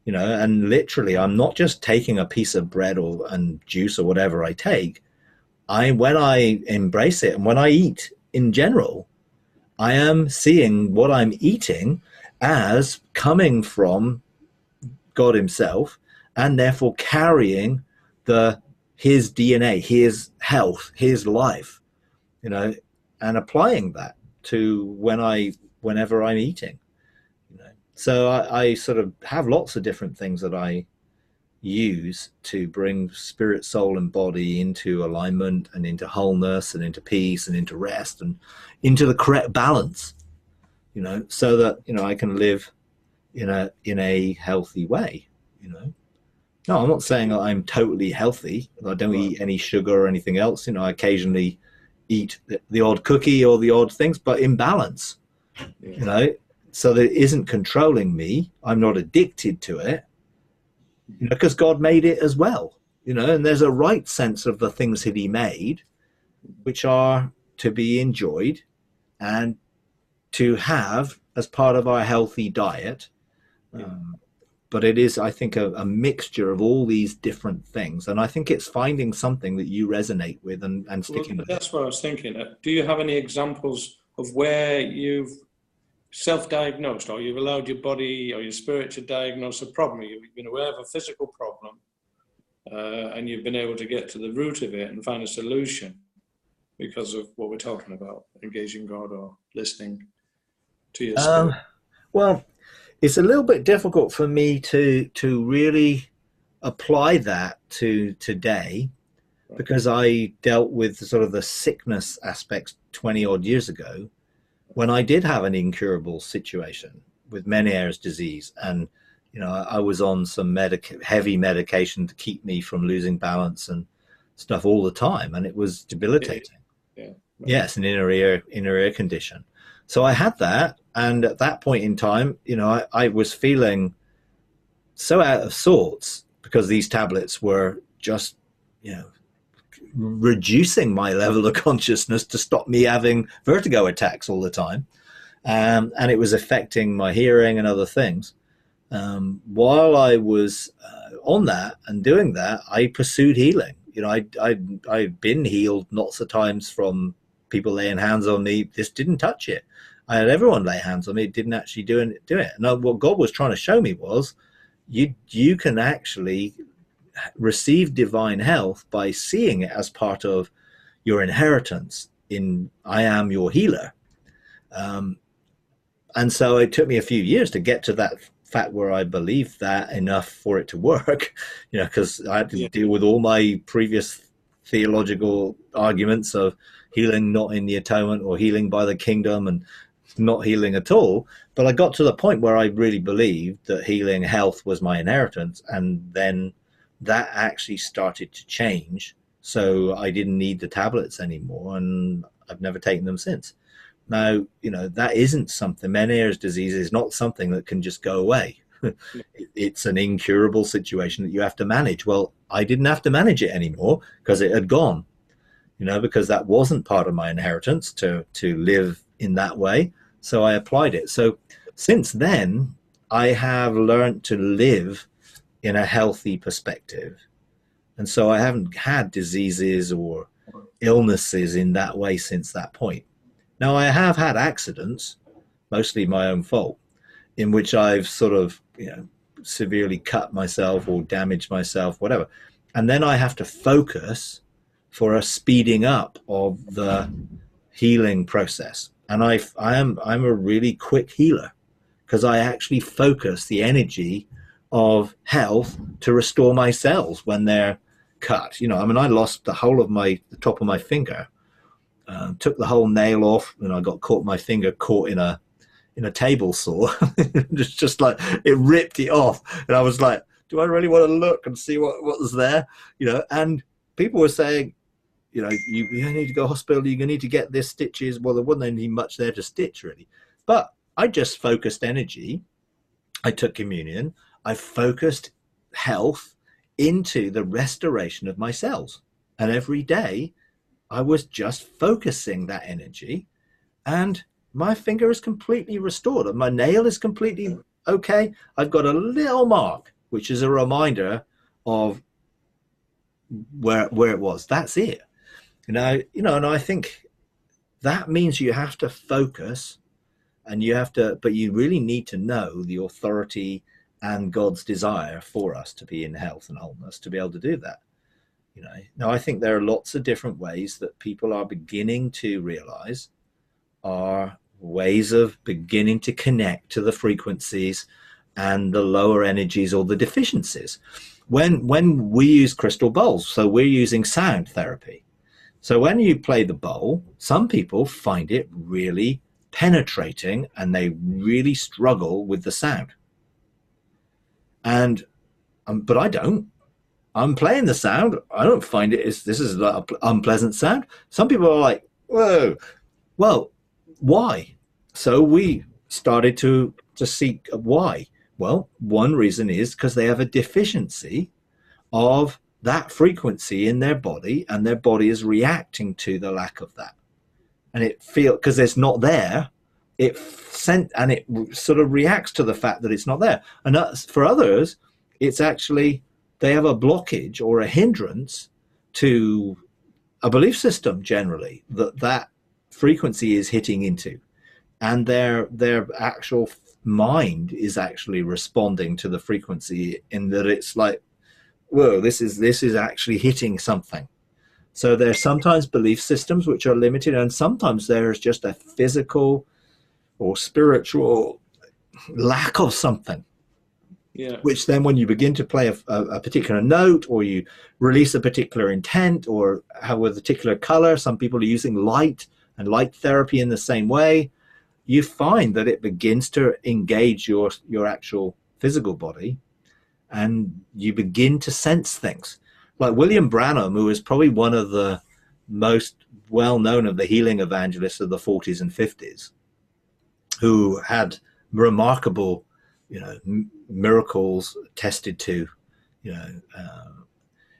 And literally, I'm not just taking a piece of bread and juice or whatever I take. When I embrace it and when I eat in general, I am seeing what I'm eating as coming from God himself, and therefore carrying his DNA, his health, his life, and applying that to whenever I'm eating. So I sort of have lots of different things that I use to bring spirit, soul, and body into alignment and into wholeness and into peace and into rest and into the correct balance, so that, I can live in a healthy way, No, I'm not saying I'm totally healthy. I don't eat any sugar or anything else. I occasionally eat the odd cookie or the odd things, but in balance, so that it isn't controlling me. I'm not addicted to it, because God made it as well, and there's a right sense of the things that he made, which are to be enjoyed and to have as part of our healthy diet. But it is, I think, a mixture of all these different things. And I think it's finding something that you resonate with and sticking with. That's what I was thinking. Do you have any examples of where you've self-diagnosed, or you've allowed your body or your spirit to diagnose a problem? You've been aware of a physical problem, and you've been able to get to the root of it and find a solution because of what we're talking about, engaging God or listening to your spirit? Well, it's a little bit difficult for me to really apply that to today, because I dealt with sort of the sickness aspects 20 odd years ago, when I did have an incurable situation with Meniere's disease. And, I was on some heavy medication to keep me from losing balance and stuff all the time. And it was debilitating. Yeah. Right. Yes, an inner ear condition. So I had that. And at that point in time, I was feeling so out of sorts, because these tablets were just, reducing my level of consciousness to stop me having vertigo attacks all the time. And it was affecting my hearing and other things. While I was on that and doing that, I pursued healing. I'd been healed lots of times from people laying hands on me. This didn't touch it. I had everyone lay hands on me. It didn't actually do it. Now, what God was trying to show me was you can actually receive divine health by seeing it as part of your inheritance in I am your healer. And so it took me a few years to get to that fact where I believed that enough for it to work, because I had to deal with all my previous theological arguments of healing not in the atonement or healing by the kingdom and not healing at all. But I got to the point where I really believed that healing health was my inheritance, and then that actually started to change, so I didn't need the tablets anymore, and I've never taken them since. Now, that isn't something, Meniere's disease is not something that can just go away. it's an incurable situation that you have to manage. Well, I didn't have to manage it anymore because it had gone, because that wasn't part of my inheritance to live in that way. So I applied it. So since then, I have learned to live in a healthy perspective. And so I haven't had diseases or illnesses in that way since that point. Now, I have had accidents, mostly my own fault, in which I've sort of, severely cut myself or damaged myself, whatever. And then I have to focus for a speeding up of the healing process. And I'm a really quick healer because I actually focus the energy of health to restore my cells when they're cut. I lost the whole of the top of my finger, took the whole nail off, and I got my finger caught in a table saw. just like it ripped it off, and I was like, do I really want to look and see what was there? And people were saying, you need to go to hospital, you need to get this stitches. Well, there wasn't any much there to stitch really, but I just focused energy. I took communion. I focused health into the restoration of my cells, and every day I was just focusing that energy, and my finger is completely restored, and my nail is completely okay. I've got a little mark, which is a reminder of where it was. That's it. And I think that means you have to focus, and but you really need to know the authority and God's desire for us to be in health and wholeness to be able to do that. Now I think there are lots of different ways that people are beginning to realize are ways of beginning to connect to the frequencies and the lower energies or the deficiencies. When we use crystal bowls, so we're using sound therapy. So when you play the bowl, some people find it really penetrating and they really struggle with the sound. And but I don't. I'm playing the sound. I don't find this is like an unpleasant sound. Some people are like, whoa. Well, why? So we started to seek why. Well, one reason is because they have a deficiency of that frequency in their body, and their body is reacting to the lack of that. And it feels, because it's not there, it sort of reacts to the fact that it's not there. And for others, it's actually they have a blockage or a hindrance to a belief system generally that frequency is hitting into, and their actual mind is actually responding to the frequency in that it's like, whoa, this is actually hitting something. So there's sometimes belief systems which are limited, and sometimes there's just a physical or spiritual lack of something. Yeah. Which then when you begin to play a particular note, or you release a particular intent, or have a particular color, some people are using light and light therapy in the same way, you find that it begins to engage your actual physical body, and you begin to sense things. Like William Branham, who is probably one of the most well-known of the healing evangelists of the 40s and 50s, who had remarkable, miracles attested to,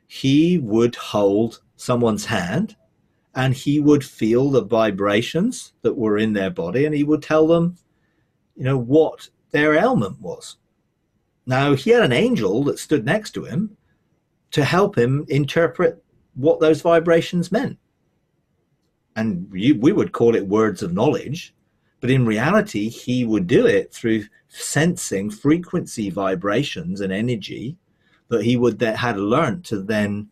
he would hold someone's hand and he would feel the vibrations that were in their body, and he would tell them, what their ailment was. Now, he had an angel that stood next to him to help him interpret what those vibrations meant. And we would call it words of knowledge, but in reality, he would do it through sensing frequency vibrations and energy that he had learned to then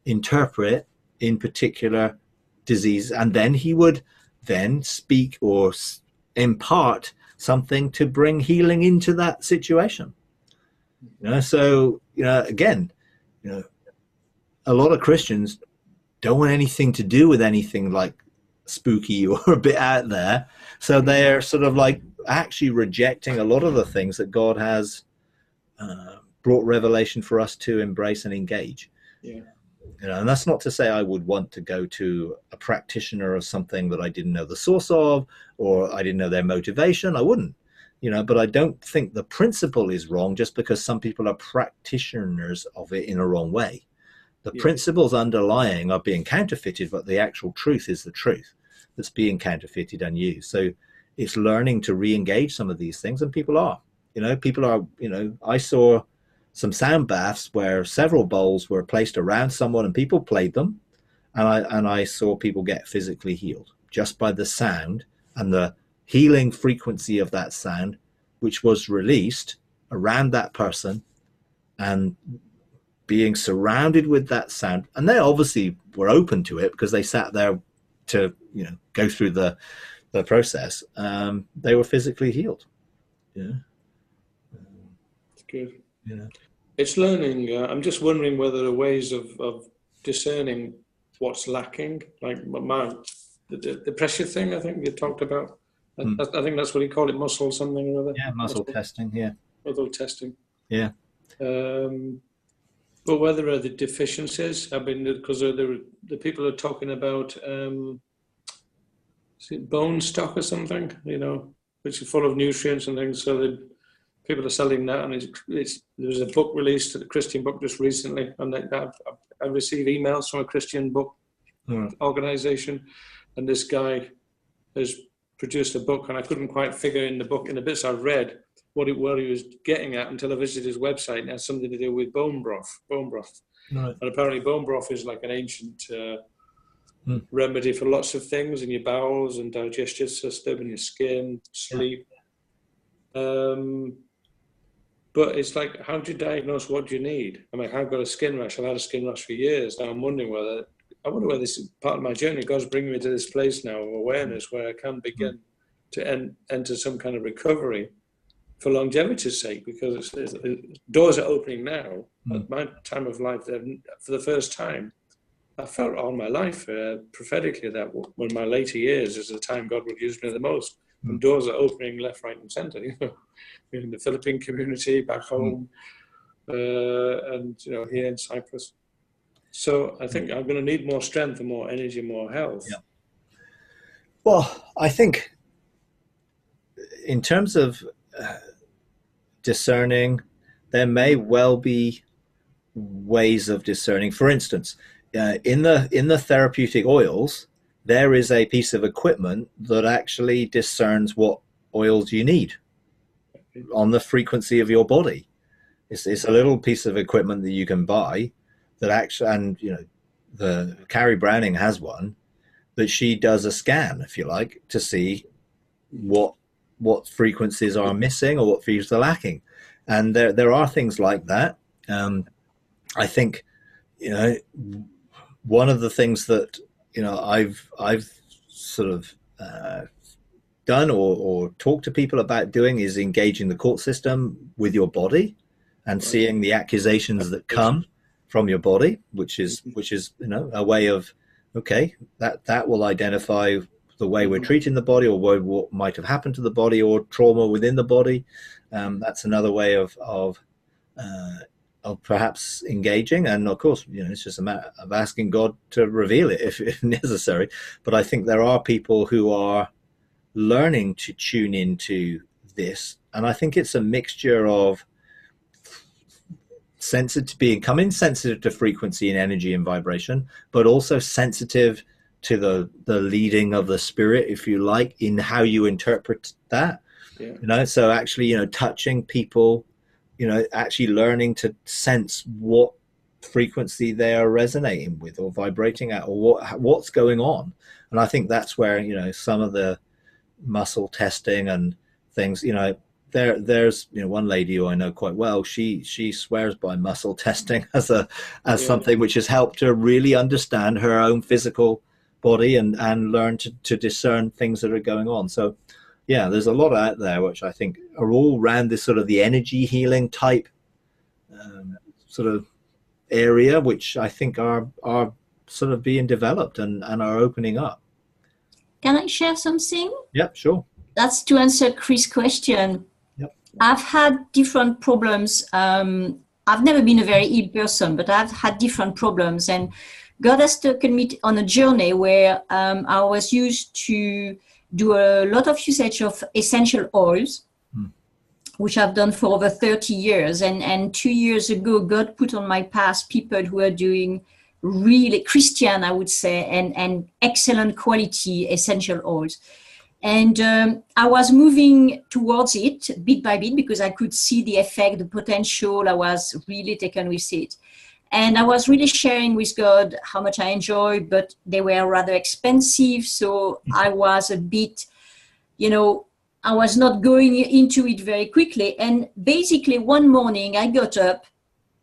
interpret in particular disease. And then he would then speak or impart something to bring healing into that situation. So, again, a lot of Christians don't want anything to do with anything like spooky or a bit out there. So they're sort of like actually rejecting a lot of the things that God has brought revelation for us to embrace and engage. Yeah. And that's not to say I would want to go to a practitioner of something that I didn't know the source of, or I didn't know their motivation. I wouldn't. but I don't think the principle is wrong just because some people are practitioners of it in a wrong way. The principles underlying are being counterfeited, but the actual truth is the truth that's being counterfeited and used. So it's learning to re-engage some of these things, and people are, I saw some sound baths where several bowls were placed around someone and people played them, and I saw people get physically healed just by the sound and the healing frequency of that sound, which was released around that person, and being surrounded with that sound. And they obviously were open to it because they sat there to, go through the process. They were physically healed. It's good. It's learning. I'm just wondering whether there are ways of discerning what's lacking, like the pressure thing I think you talked about. I think that's what you call it, muscle something or other. Yeah, muscle testing, Muscle testing. Yeah. But whether there are the deficiencies, I mean, because the people are talking about is it bone stock or something, which is full of nutrients and things. So that people are selling that, and there was a book released, a Christian book just recently, and I received emails from a Christian book organization, and this guy has produced a book, and I couldn't quite figure in the bits I read what he was getting at until I visited his website, and it has something to do with bone broth. Right. And apparently bone broth is like an ancient remedy for lots of things in your bowels and digestive system and your skin, sleep. But it's like, how do you diagnose what you need? I mean, I've got a skin rash. I've had a skin rash for years. Now I'm wondering whether this is part of my journey. God's bringing me to this place now of awareness where I can begin to enter some kind of recovery for longevity's sake, because doors are opening now. At my time of life, for the first time, I felt all my life prophetically that when my later years is the time God would use me the most. And doors are opening left, right, and center. In the Philippine community, back home, and here in Cyprus. So I think I'm going to need more strength and more energy, more health. Yeah. Well, I think in terms of discerning, there may well be ways of discerning. For instance, in the therapeutic oils, there is a piece of equipment that actually discerns what oils you need on the frequency of your body. It's a little piece of equipment that you can buy that actually, and the Carrie Browning has one that she does a scan, if you like, to see what frequencies are missing or what frequencies are lacking. And there are things like that. I think, one of the things that, I've sort of done or talked to people about doing is engaging the court system with your body and seeing the accusations that come from your body, which is a way of, okay, that will identify the way we're treating the body, or what might have happened to the body, or trauma within the body. That's another way of perhaps engaging. And of course, it's just a matter of asking God to reveal it if necessary. But I think there are people who are learning to tune into this, and I think it's a mixture of becoming sensitive to frequency and energy and vibration, but also sensitive to the leading of the spirit, if you like, in how you interpret that. So actually, touching people, actually learning to sense what frequency they are resonating with or vibrating at, or what's going on. And I think that's where, some of the muscle testing and things, there's one lady who I know quite well, she swears by muscle testing as something which has helped her really understand her own physical body and learn to discern things that are going on. So yeah, there's a lot out there which I think are all around this sort of the energy healing type sort of area, which I think are sort of being developed and are opening up. Can I share something? Yep, sure. That's to answer Chris' question. Yep. I've had different problems. I've never been a very ill person, but I've had different problems. And God has taken me on a journey where I was used to do a lot of usage of essential oils. which I've done for over 30 years. And 2 years ago, God put on my path people who are doing really Christian, I would say, and excellent quality essential oils. And I was moving towards it bit by bit because I could see the effect, the potential. I was really taken with it. And I was really sharing with God how much I enjoyed, but they were rather expensive. So I was a bit, I was not going into it very quickly. And basically one morning I got up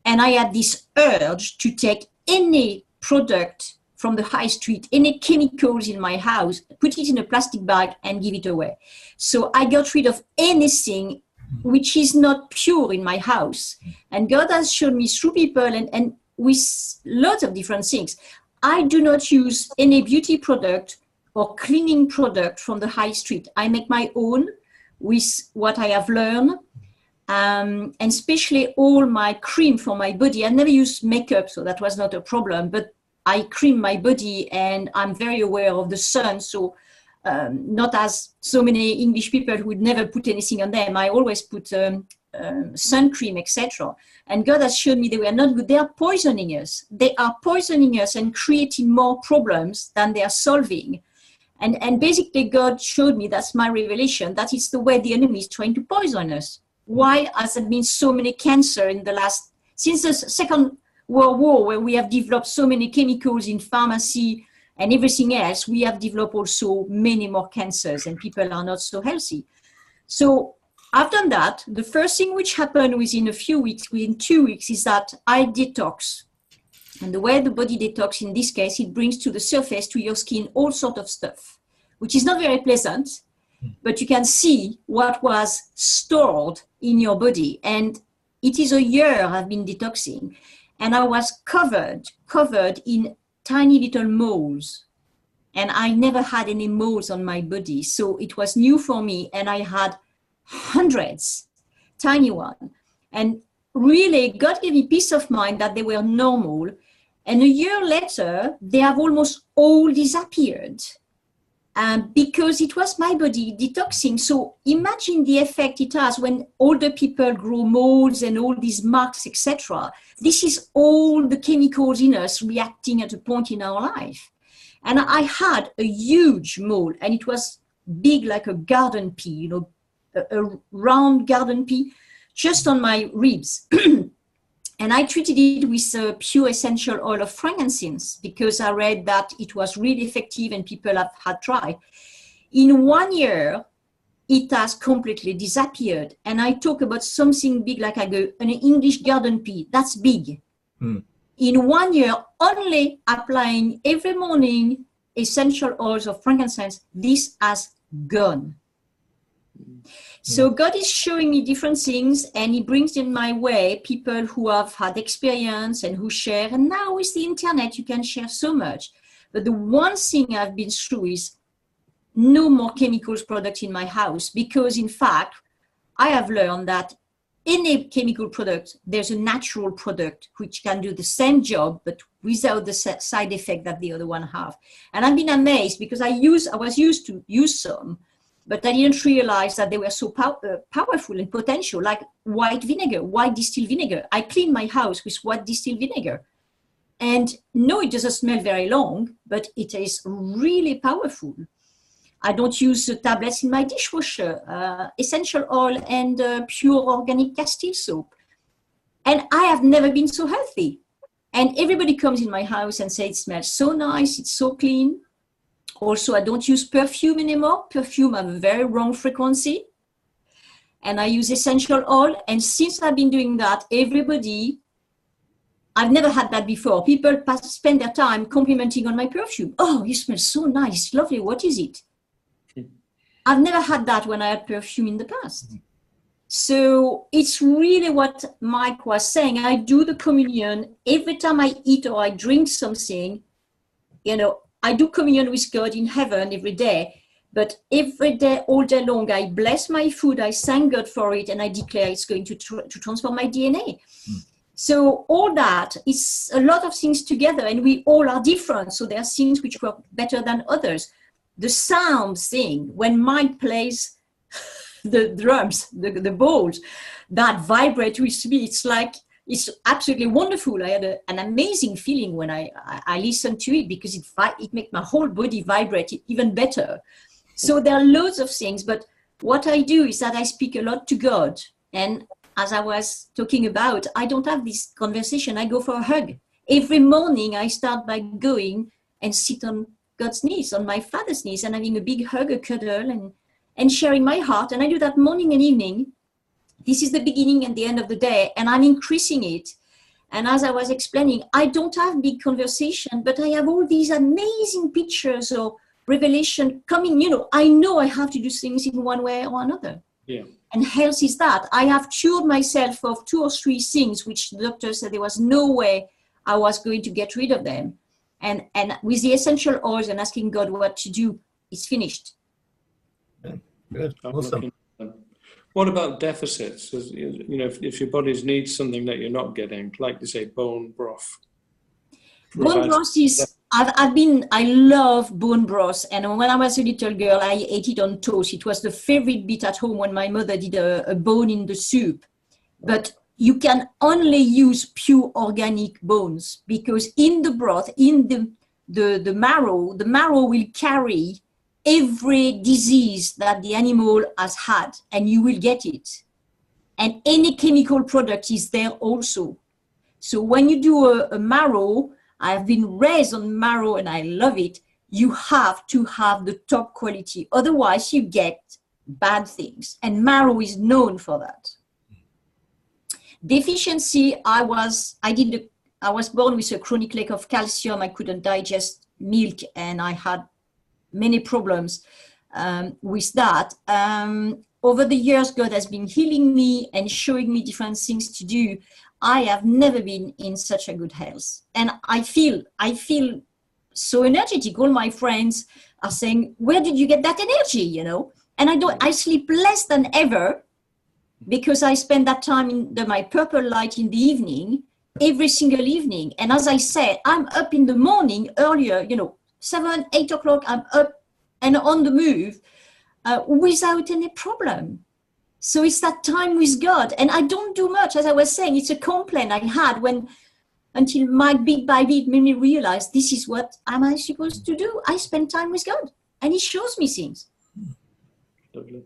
and I had this urge to take any product from the high street, any chemicals in my house, put it in a plastic bag and give it away. So I got rid of anything which is not pure in my house. And God has shown me through people and with lots of different things. I do not use any beauty product or cleaning product from the high street. I make my own with what I have learned. And especially all my cream for my body. I never used makeup, so that was not a problem, but I cream my body and I'm very aware of the sun. So not as so many English people who would never put anything on them. I always put sun cream, etc. And God has shown me they were not good. They are poisoning us. They are poisoning us and creating more problems than they are solving. And basically God showed me, that's my revelation, that it's the way the enemy is trying to poison us. Why has there been so many cancer in the since the Second World War, where we have developed so many chemicals in pharmacy and everything else, we have developed also many more cancers and people are not so healthy. So I've done that. The first thing which happened within a few weeks, within 2 weeks, is that I detox. And the way the body detox, in this case, it brings to the surface, to your skin, all sorts of stuff, which is not very pleasant. But you can see what was stored in your body. And it is a year I've been detoxing. And I was covered in tiny little moles. And I never had any moles on my body. So it was new for me. And I had hundreds, tiny ones. And really, God gave me peace of mind that they were normal. And a year later, they have almost all disappeared. Because it was my body detoxing. So imagine the effect it has when older people grow moles and all these marks, etc. This is all the chemicals in us reacting at a point in our life. And I had a huge mole, and it was big like a garden pea, a round garden pea, just on my ribs. And I treated it with a pure essential oil of frankincense because I read that it was really effective and people had tried. In 1 year, it has completely disappeared. And I talk about something big like an English garden pea. That's big. In 1 year, only applying every morning essential oils of frankincense, this has gone. So God is showing me different things, and he brings in my way people who have had experience and who share. And now with the internet, you can share so much. But the one thing I've been through is no more chemicals product in my house, because in fact, I have learned that in a chemical product, there's a natural product which can do the same job, but without the side effect that the other one have. And I've been amazed because I was used to use some, but I didn't realize that they were so powerful and potential, like white distilled vinegar. I clean my house with white distilled vinegar. And no, it doesn't smell very long, but it is really powerful. I don't use tablets in my dishwasher, essential oil and pure organic Castile soap. And I have never been so healthy. And everybody comes in my house and says, it smells so nice, it's so clean. Also, I don't use perfume anymore. Perfume have a very wrong frequency. And I use essential oil. And since I've been doing that, I've never had that before. People spend their time complimenting on my perfume. Oh, you smell so nice, lovely. What is it? I've never had that when I had perfume in the past. So it's really what Mike was saying. I do the communion every time I eat or I drink something. I do communion with God in heaven every day, but every day, all day long, I bless my food, I thank God for it, and I declare it's going to transform my DNA. So all that is a lot of things together, and we all are different. So there are things which work better than others. The sound thing, when Mike plays the drums, the balls that vibrate with me. It's absolutely wonderful. I had an amazing feeling when I listened to it, because it makes my whole body vibrate even better. So there are loads of things, but what I do is that I speak a lot to God. And as I was talking about, I don't have this conversation. I go for a hug. Every morning I start by going and sit on God's knees, on my Father's knees, and having a big hug, a cuddle, and sharing my heart. And I do that morning and evening. This is the beginning and the end of the day, and I'm increasing it. And as I was explaining, I don't have big conversation, but I have all these amazing pictures or revelation coming. I know I have to do things in one way or another. Yeah. And health is that. I have cured myself of 2 or 3 things which the doctor said there was no way I was going to get rid of them. And with the essential oils and asking God what to do, it's finished. Yeah. Good. Awesome. What about deficits? If your bodies need something that you're not getting, like you say, bone broth. Bone broth is, I love bone broth. And when I was a little girl, I ate it on toast. It was the favorite bit at home when my mother did a bone in the soup. But you can only use pure organic bones, because in the broth, in the marrow will carry every disease that the animal has had, and you will get it. And any chemical product is there also. So when you do a marrow, I've been raised on marrow and I love it. You have to have the top quality. Otherwise you get bad things. And marrow is known for that. Deficiency, I was born with a chronic lack of calcium. I couldn't digest milk and I had many problems with that. Over the years, God has been healing me and showing me different things to do. I have never been in such a good health. And I feel so energetic. All my friends are saying, where did you get that energy, And I sleep less than ever, because I spend that time in my purple light in the evening, every single evening. And as I said, I'm up in the morning earlier, 7, 8 o'clock, I'm up and on the move without any problem. So it's that time with God. And I don't do much. As I was saying, it's a complaint I had until my bit by bit made me realize, this is what am I supposed to do? I spend time with God and He shows me things. Lovely.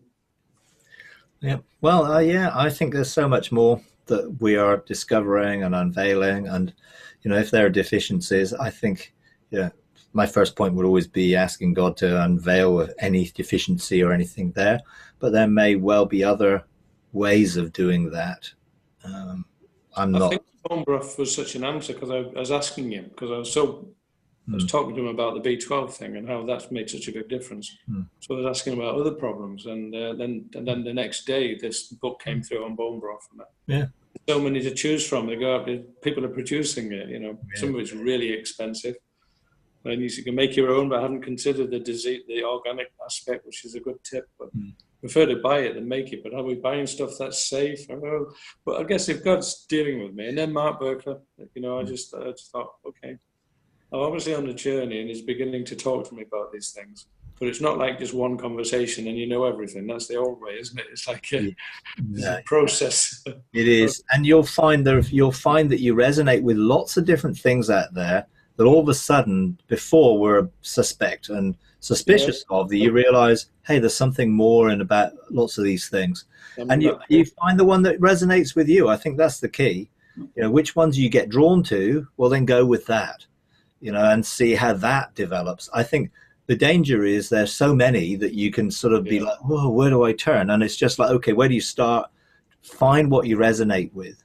Yeah. Well, I think there's so much more that we are discovering and unveiling. And, if there are deficiencies, I think, my first point would always be asking God to unveil any deficiency or anything there. But there may well be other ways of doing that. I think bone broth was such an answer, because I was asking him, because I was talking to him about the B12 thing and how that's made such a big difference. So I was asking about other problems, and then the next day this book came through on bone broth. And so many to choose from. They go up, people are producing it. Some of it's really expensive. And you can make your own, but I haven't considered the organic aspect, which is a good tip. But prefer to buy it than make it. But are we buying stuff that's safe? But I guess if God's dealing with me, and then Mark Berkler, I just thought, okay, I'm obviously on a journey, and he's beginning to talk to me about these things. But it's not like just one conversation and you know everything. That's the old way, isn't it? It's like a process. It is, and you'll find that you resonate with lots of different things out there that all of a sudden before were suspect and suspicious of, that you realize, hey, there's something more in about lots of these things. And you find the one that resonates with you. I think that's the key. Which ones you get drawn to, well, then go with that, and see how that develops. I think the danger is there's so many that you can sort of be like, whoa, where do I turn? And it's just like, okay, where do you start? Find what you resonate with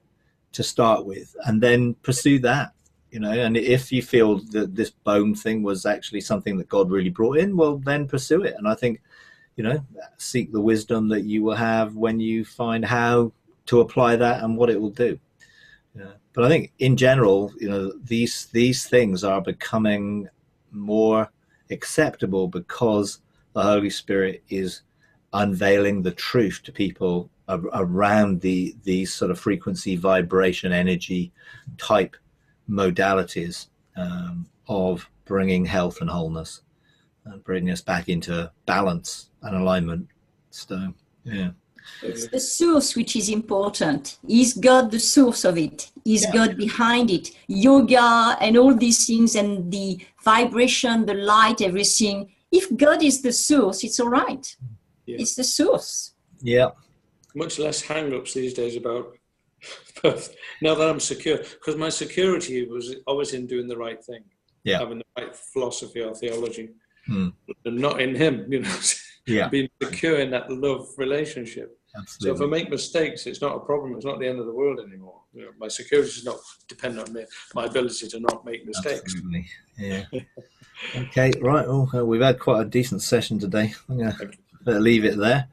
to start with, and then pursue that. And if you feel that this bone thing was actually something that God really brought in, well, then pursue it. And I think, seek the wisdom that you will have when you find how to apply that and what it will do. But I think in general, these things are becoming more acceptable because the Holy Spirit is unveiling the truth to people around these sort of frequency, vibration, energy type modalities of bringing health and wholeness and bringing us back into balance and alignment. So It's the source which is important. Is God the source of it? Is God behind it? Yoga and all these things and the vibration, the light, everything. If God is the source, it's all right. Yeah. It's the source. Yeah. Much less hang-ups these days about, now that I'm secure, because my security was always in doing the right thing, having the right philosophy or theology, and not in him, you know, being secure in that love relationship. Absolutely. So if I make mistakes, it's not a problem. It's not the end of the world anymore. You know, my security is not dependent on me, my ability to not make mistakes. Absolutely. Yeah. Okay. Right. Well, we've had quite a decent session today. I'm going to leave it there.